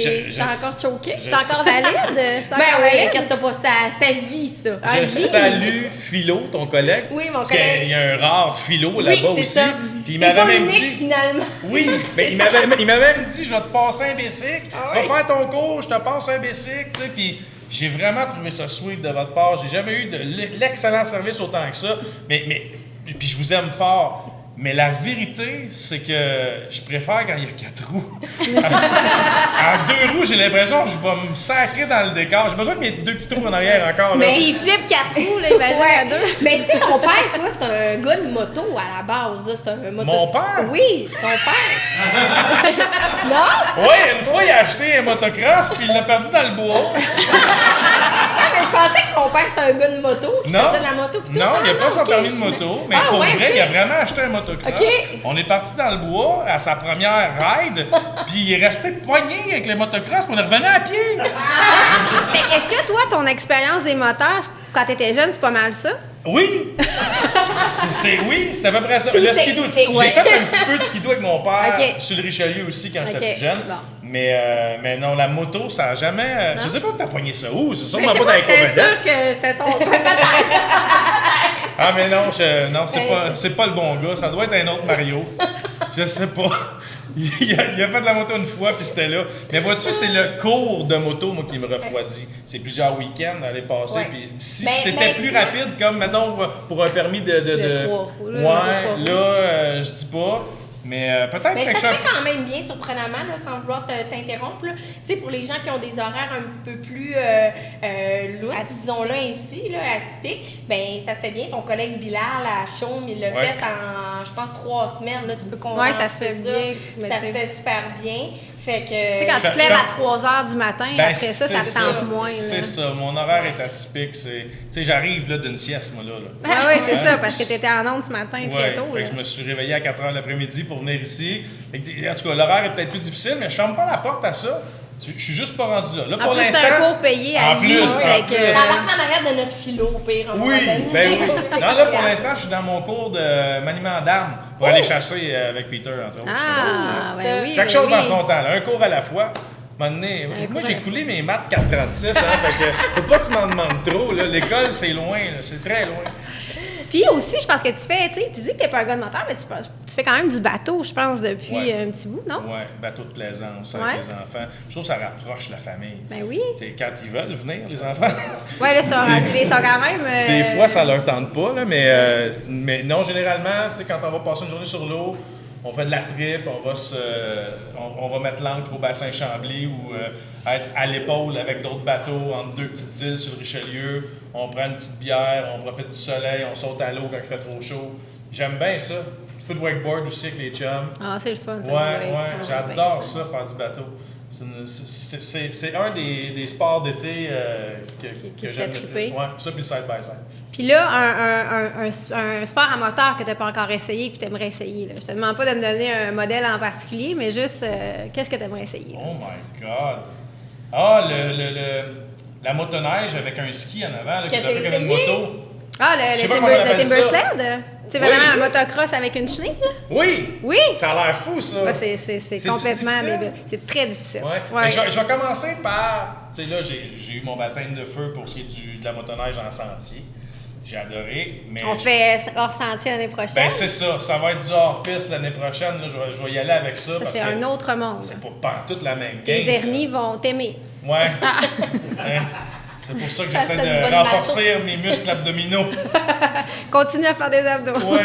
encore choqué. C'est encore valide? C'est Ben encore oui, valide? inquiète-toi pas, c'est ta vie, ça. Je salue Philo, ton collègue. Oui, mon parce collègue. qu'il y a un rare Philo Oui, là-bas c'est aussi. ça. Puis il T'es m'avait pas même unique, dit. finalement. Oui, mais il m'avait même dit, je vais te passer un bicycle, Ah va oui? faire ton cours, je te passe un bicycle, tu sais, puis j'ai vraiment trouvé ça sweet de votre part. J'ai jamais eu de l'excellent service autant que ça, mais puis je vous aime fort. Mais la vérité, c'est que je préfère quand il y a 4 roues. En 2 roues, j'ai l'impression que je vais me sacrer dans le décor. J'ai besoin de mes 2 petits trous en arrière encore. Là. Mais s'il flippe 4 roues, là, imagine à 2. Mais tu sais, ton père, toi, c'est un gars de moto à la base. Là. C'est un moto. Mon père? Oui, ton père. Non? Oui, une fois, il a acheté un motocross, puis il l'a perdu dans le bois. Ah, mais je pensais que ton père, c'était un gars de moto qui Non, faisait de la moto. Pis tout. non, il n'a pas son ok. permis de moto, mais Ah, pour ouais, vrai, ok. il a vraiment acheté un motocross. Ok. On est parti dans le bois à sa première ride, puis il est resté poigné avec le motocross, puis on est revenu à pied. Fait, est-ce que toi, ton expérience des moteurs, quand t'étais jeune, c'est pas mal ça? Oui! Oui, c'est à peu près ça. Tout Le skidoo. s'explique. J'ai fait un petit peu de skidoo avec mon père Ok. sur le Richelieu aussi quand j'étais Ok, plus jeune. bon. Mais non, la moto, ça a jamais. Je sais pas où t'as pogné ça où, c'est Mais sûrement je sais pas dans les pas, j'étais cours sûre que c'était ton père. Ah, mais non, c'est Ben, pas le bon gars. Ça doit être un autre Mario. Je sais pas. Il a fait de la moto une fois, puis c'était là. Mais vois-tu, c'est le cours de moto, moi, qui me refroidit. C'est plusieurs week-ends à aller passer. Ouais. Puis si Ben, c'était plus rapide, comme, mettons, pour un permis de 3 roues, là, ouais, de 3 là, je dis pas. Mais peut-être Mais quelque ça se chose. fait quand même bien, surprenamment, là, sans vouloir t'interrompre. là. Tu sais, pour les gens qui ont des horaires un petit peu plus lousses, disons-le ainsi, là, atypiques, ben ça se fait bien. Ton collègue Bilal à Chaume, il l'a Ouais. fait en, je pense, 3 semaines. Là, tu peux Ouais, ça se fait bien, mais Ça tu se sais. fait super bien. Fait que... Tu sais, quand tu te lèves à 3 h du matin, Ben, après ça, ça c'est te tente moins. C'est là. ça. Mon horaire est atypique. Tu sais, j'arrive là d'une sieste, moi, là. Ah oui, c'est ça, parce que t'étais en onde ce matin très Ouais, tôt. fait là. que je me suis réveillé à 4 h l'après-midi pour venir ici. Fait que, en tout cas, l'horaire est peut-être plus difficile, mais je ferme pas la porte à ça. Je suis juste pas rendu là. Là, En pour plus, l'instant. c'est un cours payé à En vie. plus, en fait que, plus. Ça va en arrière de notre philo, au pire. un moment Oui, donné. ben oui. Non, là, pour l'instant, je suis dans mon cours de maniement d'armes pour aller chasser avec Peter, entre autres. Ah, ben oui. Chaque ben chose oui. en son temps, là, un cours à la fois. Un moment donné, moi, j'ai coulé mes maths 436, hein, fait que faut pas que tu m'en demandes trop. Là. L'école, c'est loin, là, c'est très loin. Puis aussi, je pense que tu dis que t'es pas un gars de moteur, mais tu fais quand même du bateau, je pense, depuis Ouais. un petit bout, non? Ouais, bateau de plaisance avec Ouais. les enfants. Je trouve que ça rapproche la famille. Ben oui. C'est quand ils veulent venir, les enfants. Ouais, là, ils sont quand même. Des fois, ça leur tente pas, là, mais non, généralement, tu sais, quand on va passer une journée sur l'eau, on fait de la trip, on va mettre l'ancre au bassin Chambly ou être à l'épaule avec d'autres bateaux entre deux petites îles sur le Richelieu. On prend une petite bière, on profite du soleil, on saute à l'eau quand il fait trop chaud. J'aime bien ça. Un petit peu de wakeboard aussi avec les chums. Ah, c'est le fun, ça. Ouais, du wake. ouais, j'adore ça, faire du bateau. C'est un des sports d'été Qui que te j'aime fait le plus. triper. Ouais, ça puis le side-by-side. Puis là, un sport à moteur que tu n'as pas encore essayé puis tu aimerais essayer. Là. Je te demande pas de me donner un modèle en particulier, mais juste, qu'est-ce que tu aimerais essayer? Là? Oh my God! Ah, la motoneige avec un ski en avant, là, qui est un peu comme une moto. Ah, Je sais le pas comment on appelle Timber ça. Sled? C'est Oui. vraiment un motocross avec une chenille, là? Oui! Oui! Ça a l'air fou, ça! Ouais, c'est C'est-tu complètement difficile? débile. C'est très difficile. Ouais. Ouais. Mais je vais commencer par. Tu sais, là, j'ai eu mon baptême de feu pour ce qui est de la motoneige en sentier. J'ai adoré. Mais On fait hors sentier l'année prochaine. Ben, c'est ça. Ça va être du hors-piste l'année prochaine. Là, je vais y aller avec ça. Ça, parce c'est que un autre monde. c'est pas toute la même game. Les Ernie vont t'aimer. Ouais. Hein? C'est pour ça que j'essaie T'as une bonne de renforcer mes muscles abdominaux. Continue à faire des abdos. Ouais.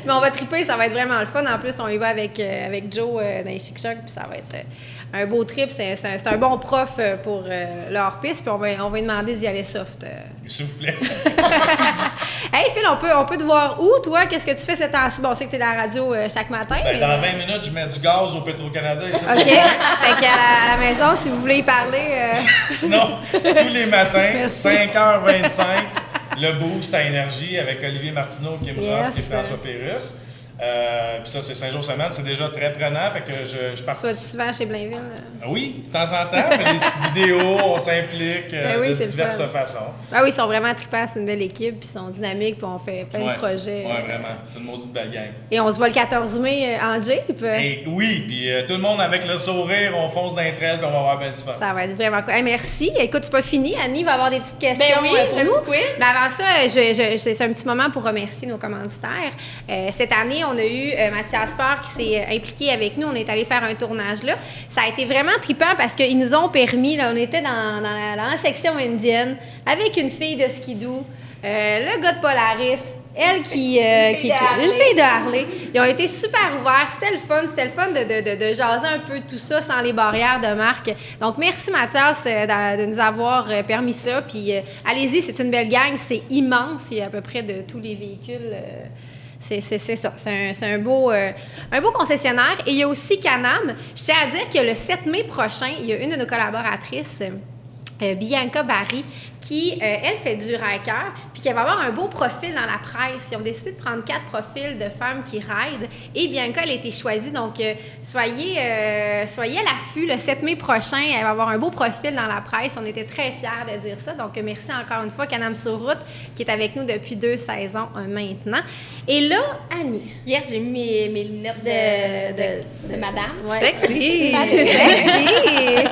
Mais on va triper, ça va être vraiment le fun. En plus, on y va avec Joe dans les Chic Choc, puis ça va être un beau trip. C'est un bon prof pour leur piste, puis on va lui demander d'y aller soft. S'il vous plaît. Hey Phil, on peut te voir où, toi? Qu'est-ce que tu fais ces temps-ci? Bon, on sait que tu es dans la radio chaque matin. Ben, mais- dans 20 minutes, je mets du gaz au Petro-Canada. ici. OK. Fait qu'à la maison, si vous voulez y parler... Sinon, tous les matins, Merci. 5h25, le boost à énergie avec Olivier Martineau, Kim Yes. Ross et François Pérusse. Puis ça, c'est 5 jours semaine, c'est déjà très prenant. Fait que je Tu vas-tu participe. souvent chez Blainville? Oui, de temps en temps, on fait des petites vidéos, on s'implique Ben oui, de c'est le diverses fun. façons. Ah oui, ils sont vraiment trippants, c'est une belle équipe, puis ils sont dynamiques, puis on fait plein de projets. Ouais, vraiment. C'est une maudite belle gang. Et on se voit le 14 mai en Jeep. Et oui, puis tout le monde avec le sourire, on fonce dans les trails, puis on va avoir bien du fun. Ça va être vraiment cool. Hey, merci. Écoute, c'est pas fini. Annie va avoir des petites questions Ben oui, pour j'ai un nous. petit quiz. Mais avant ça, c'est un petit moment pour remercier nos commanditaires. Cette année, on a eu Mathias Sport qui s'est impliqué avec nous. On est allé faire un tournage là. Ça a été vraiment trippant parce qu'ils nous ont permis, là, on était dans la section indienne avec une fille de skidoo, le gars de Polaris, elle une fille de Harley. Ils ont été super ouverts. C'était le fun de jaser un peu tout ça sans les barrières de marque. Donc, merci Mathias de nous avoir permis ça. Puis, allez-y, c'est une belle gang. C'est immense. Il y a à peu près de tous les véhicules. C'est ça. C'est un beau concessionnaire. Et il y a aussi Can-Am. Je tiens à dire que le 7 mai prochain, il y a une de nos collaboratrices, Bianca Barry, qui, elle, fait du riker, puis qui va avoir un beau profil dans la presse. Ils ont décidé de prendre 4 profils de femmes qui raident, et Bianca, elle a été choisie. Donc, soyez à l'affût. Le 7 mai prochain, elle va avoir un beau profil dans la presse. On était très fiers de dire ça. Donc, merci encore une fois, Can-Am sur route, qui est avec nous depuis 2 saisons maintenant. Et là, Annie. Yes, j'ai mis mes lunettes de madame. Ouais. Sexy! Sexy!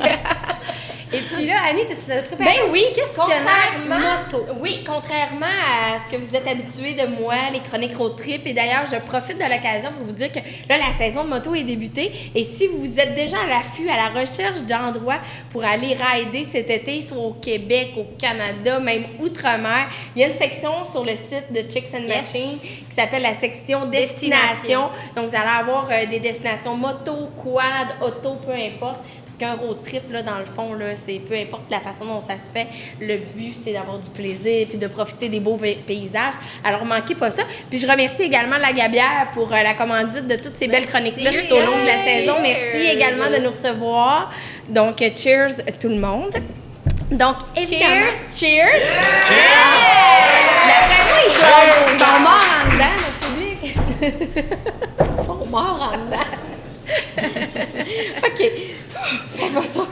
Et puis là, Annie, tu as préparé Ben oui, un questionnaire moto. Oui, contrairement à ce que vous êtes habitués de moi, les chroniques road trip, et d'ailleurs, je profite de l'occasion pour vous dire que là, la saison de moto est débutée, et si vous êtes déjà à l'affût, à la recherche d'endroits pour aller rider cet été, soit au Québec, au Canada, même outre-mer, il y a une section sur le site de Chicks and Yes. Machines qui s'appelle la section Destination. Donc, vous allez avoir des destinations moto, quad, auto, peu importe. Puisqu'un road trip, là, dans le fond, là, c'est peu importe la façon dont ça se fait, le but, c'est d'avoir du plaisir puis de profiter des beaux paysages. Alors, manquez pas ça. Puis, je remercie également la Gabière pour la commandite de toutes ces belles chroniques-là tout au long de la saison. Merci également de nous recevoir. Donc, cheers tout le monde. Donc, évidemment, cheers! D'après moi, ils sont morts en dedans, notre public. Ils sont morts en dedans. OK. Fais pas ça.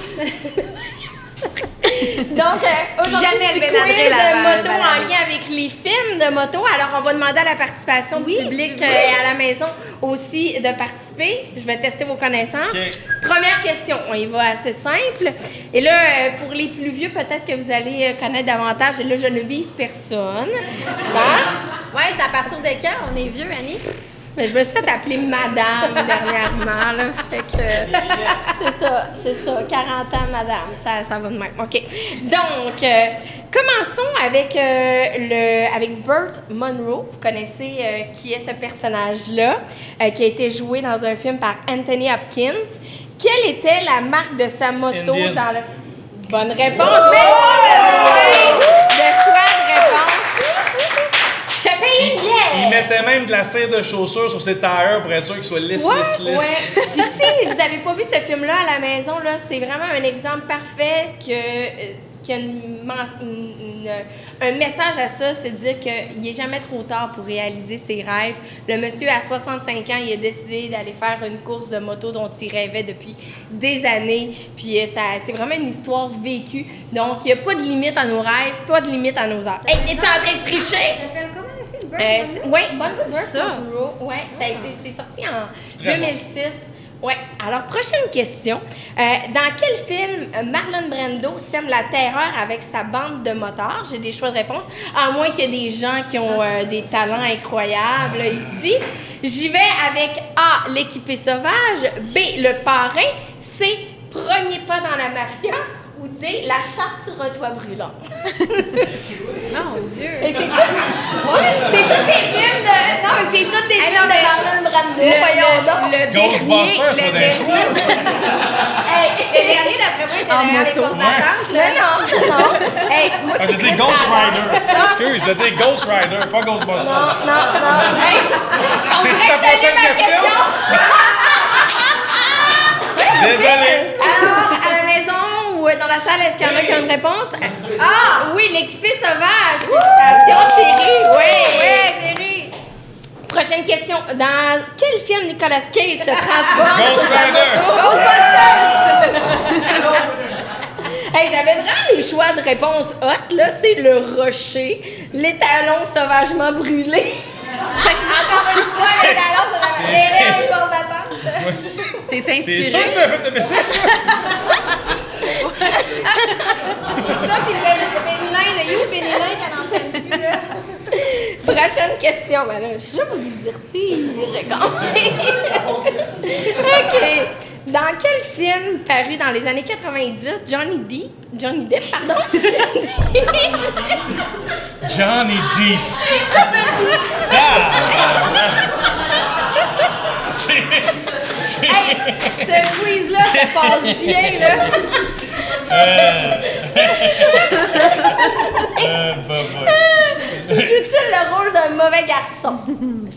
Donc, aujourd'hui, Jamais petit le Benadryl quiz avant moto le balado. en lien avec les films de moto. Alors, on va demander à la participation du public à la maison aussi de participer. Je vais tester vos connaissances. OK. Première question, on y va assez simple. Et là, pour les plus vieux, peut-être que vous allez connaître davantage. Et là, je ne vise personne. Hein? Ouais, c'est à partir de quand on est vieux, Annie? Mais je me suis fait appeler madame dernièrement, là. Fait que c'est ça. 40 ans, madame. Ça va de même. OK. Donc, commençons avec, avec Burt Munro. Vous connaissez qui est ce personnage-là, qui a été joué dans un film par Anthony Hopkins. Quelle était la marque de sa moto Indians. dans le... Bonne réponse! Le choix de réponse. Je te paye une bière! Il mettait même de la cire de chaussure sur ses tailleurs pour être sûr qu'il soit lisse. Ouais. Puis si vous n'avez pas vu ce film-là à la maison, là, c'est vraiment un exemple parfait qu'il y a un message à ça, c'est de dire qu'il n'est jamais trop tard pour réaliser ses rêves. Le monsieur, à 65 ans, il a décidé d'aller faire une course de moto dont il rêvait depuis des années. Puis c'est vraiment une histoire vécue. Donc, il n'y a pas de limite à nos rêves, pas de limite à nos heures. Hey, es-tu en train de tricher? Ça s'appelle comment le film? Oui, Burt Ça. Munro. Ouais, c'est sorti en Très bon. 2006. Ouais. Alors, prochaine question. Dans quel film Marlon Brando sème la terreur avec sa bande de motards? J'ai des choix de réponse. À moins qu'il y ait des gens qui ont des talents incroyables là, ici. J'y vais avec A, l'équipé sauvage, B, le parrain, C, premier pas dans la mafia, ou D, la chatte sur un toit brûlant. Mon Dieu! Et c'est tous des films de... Non, mais c'est tous des films de Marlon Brando. Voyons donc. Le Ghostbusters, dernier, c'est pas des choix. Hey, le dernier, d'après moi, était En derrière les moto. portes battantes, là. non. Hey, moi Ah, qui je dis tripe Ghost ça à Rider. Excuse, je veux dire Ghost Rider, pas Ghostbusters. Non. Hey, on C'est-tu pourrait ta te donner prochaine ma question? Désolé. Alors, à la maison ou dans la salle, est-ce qu'il y en a qui ont une réponse? Ah, oui, l'équipé sauvage. Félicitations, Thierry. Oui, Thierry. Prochaine question. Dans quel film Nicolas Cage se transforme Ghost sur sa Rider. moto? Hey, j'avais vraiment des choix de réponse hot, là, tu sais, le rocher, l'étalon sauvagement brûlé. Encore une fois, l'étalon sauvagement brûlé, les portes battantes. T'es T'es inspiré. sûr que c'était un film de musique, ça? Ça, puis le Bénilin, le You Bénilin, qu'elle n'entend plus, là. Prochaine question. Ben là, je suis là pour vous divertir, quand même. OK. Dans quel film paru dans les années 90, Johnny Depp, pardon? Johnny Depp. C'est... Hey, ce quiz-là, ça passe bien, là. Joue-t-il le rôle d'un mauvais garçon?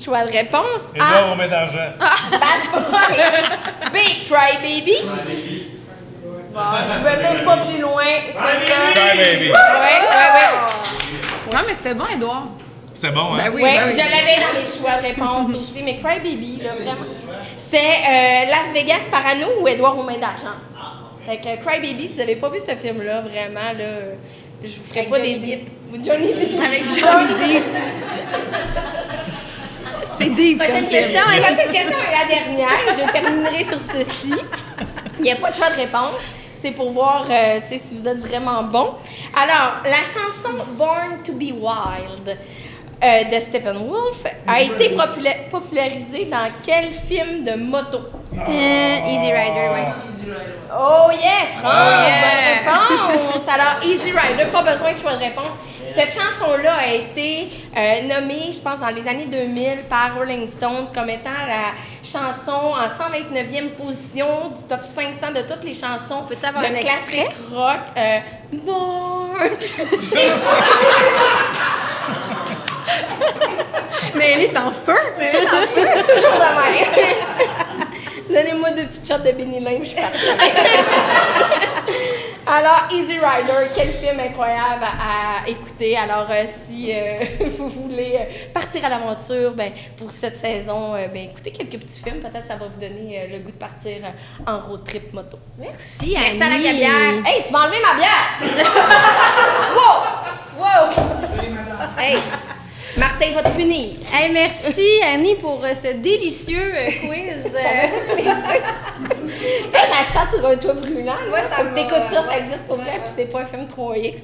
Choix de réponse. Edouard A. Romain d'argent. Bad Boy. B. Cry Baby. Je vais même pas plus loin, c'est ça. Cry Baby. Ouais. Non, mais c'était bon, Edouard. C'est bon, hein? Ben oui, Ouais, ben oui. je l'avais dans les choix de réponse aussi, mais Cry Baby, là, vraiment. C'était Las Vegas Parano ou Édouard aux mains d'argent. Fait que Cry Baby, si vous n'avez pas vu ce film-là, vraiment, là, je vous ferai Avec pas Johnny des... Johnny Depp. Avec Johnny Depp. C'est deep Prochaine comme film. question, et prochaine question est la dernière. Je terminerai sur ceci. Il n'y a pas de choix de réponse. C'est pour voir tu sais, si vous êtes vraiment bon. Alors, la chanson Born to be Wild de Steppenwolf a été popularisée dans quel film de moto? Easy Rider, ouais. Oh yeah, France! Oh yeah! Bonne réponse! Alors, Easy Rider, pas besoin de choix de réponse. Cette chanson-là a été nommée, je pense, dans les années 2000 par Rolling Stones comme étant la chanson en 129e position du top 500 de toutes les chansons Peux-tu avoir de un classique extrait? rock. Born. Mais elle est en feu. Toujours de même. Donnez-moi 2 petites shots de Benny Lane, je suis partie. Alors, Easy Rider, quel film incroyable à écouter. Alors, si vous voulez partir à l'aventure, ben, pour cette saison, ben, écoutez quelques petits films. Peut-être ça va vous donner le goût de partir en road trip moto. Merci, Merci à la Annie. Gabière. Hey, tu m'as enlevé ma bière! Wow! Hey, Martin va te punir. Hey, merci, Annie, pour ce délicieux quiz. Toi, la chatte sur un toit brûlant, Ouais, là, ça faut que m'a- t'écoutes ça, ça ouais, existe pour vrai, ouais, puis c'est pas un film 3X.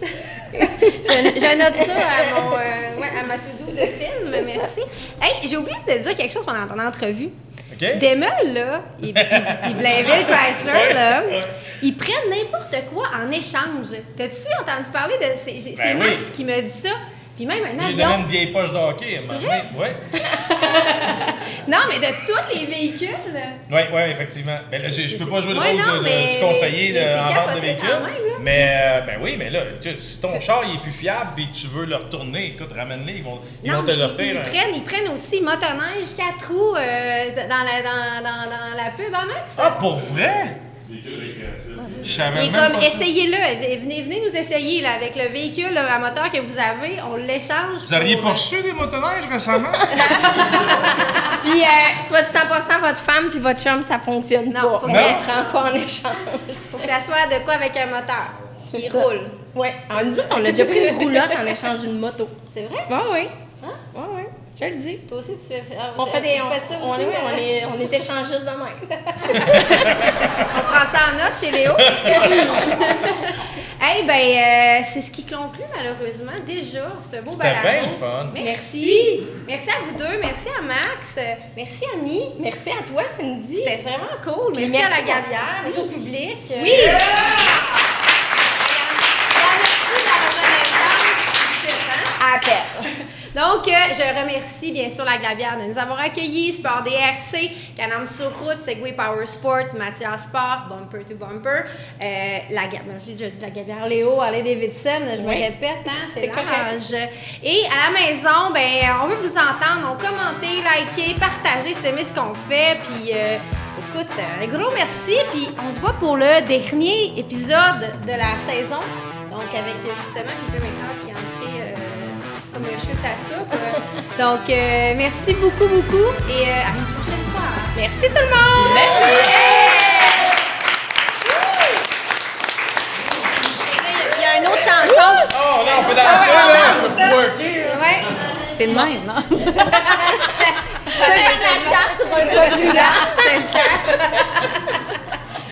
Je note ça à ma to-do de film. Merci. Hey, j'ai oublié de te dire quelque chose pendant ton entrevue. OK? Demel, là, et puis Blainville Chrysler, Ouais, là, ouais. ils prennent n'importe quoi en échange. T'as-tu entendu parler de... C'est Ben Max oui. qui m'a dit ça. Puis même un J'ai donné une avion. vieille poche de hockey à un moment donné. Ouais. Non, mais de tous les véhicules. Oui, effectivement. Ben là, je peux pas jouer le Ouais, rôle non, mais- du conseiller mais c'est en vente de capoté véhicules. quand même, là. Mais ben oui, mais là, tu sais, si ton char il est plus fiable et tu veux le retourner, écoute, ramène-le, ils vont Non, te mais l'offrir. ils prennent aussi motoneige 4 roues dans la pub, hein, Max? Ah, pour vrai? Je savais Et même comme, pas ça. essayez-le, venez nous essayer, là, avec le véhicule à moteur que vous avez, on l'échange. Vous auriez pour, pas reçu des motoneiges récemment? Puis, soit dit en passant, votre femme puis votre chum, ça fonctionne Non, pas. faut On que- les prend pas en échange. faut que ça soit de quoi avec un moteur qui C'est ça. roule. Ouais. Alors, nous autres, on a déjà pris une roulotte en échange d'une moto. C'est vrai? Ouais, oui. Hein? Ouais, ouais. Je le dis. Toi aussi, tu fais... On fait des. vous faites ça on, aussi? on est échangistes de même. On prend ça en note chez Léo. Hey, ben, c'est ce qui conclut malheureusement déjà ce beau C'était balado. bien le fun. Merci. Merci à vous deux. Merci à Max. Merci Annie. Merci à toi, Cindy. C'était vraiment cool. Puis Merci à la merci Gabière. Merci au public. Oui. Il y en a-tu dans la reconnaissance? C'est, hein? À peine. Donc, je remercie bien sûr la Glabière de nous avoir accueillis, Sport DRC, Canam sur route, Segway Power Sport, Mathias Sport, Bumper to Bumper, la Gabière, je l'ai déjà dit, la Gabière Léo, Harley Davidson, je me Oui. répète, hein, c'est C'est correct. l'âge. Et à la maison, ben, on veut vous entendre, donc commentez, likez, partagez, aimez ce qu'on fait, puis écoute, un gros merci, puis on se voit pour le dernier épisode de la saison, donc avec justement Peter McLeod qui est entré comme le cheveu sa soupe. Donc, merci beaucoup, beaucoup. Et à une prochaine fois. Merci tout le monde. Il y a une autre chanson. Oh, là, on peut danser, là! On peut twerker, là. Ouais. C'est le même, non? Ça, j'ai la chatte sur un toit brûlant. C'est le temps.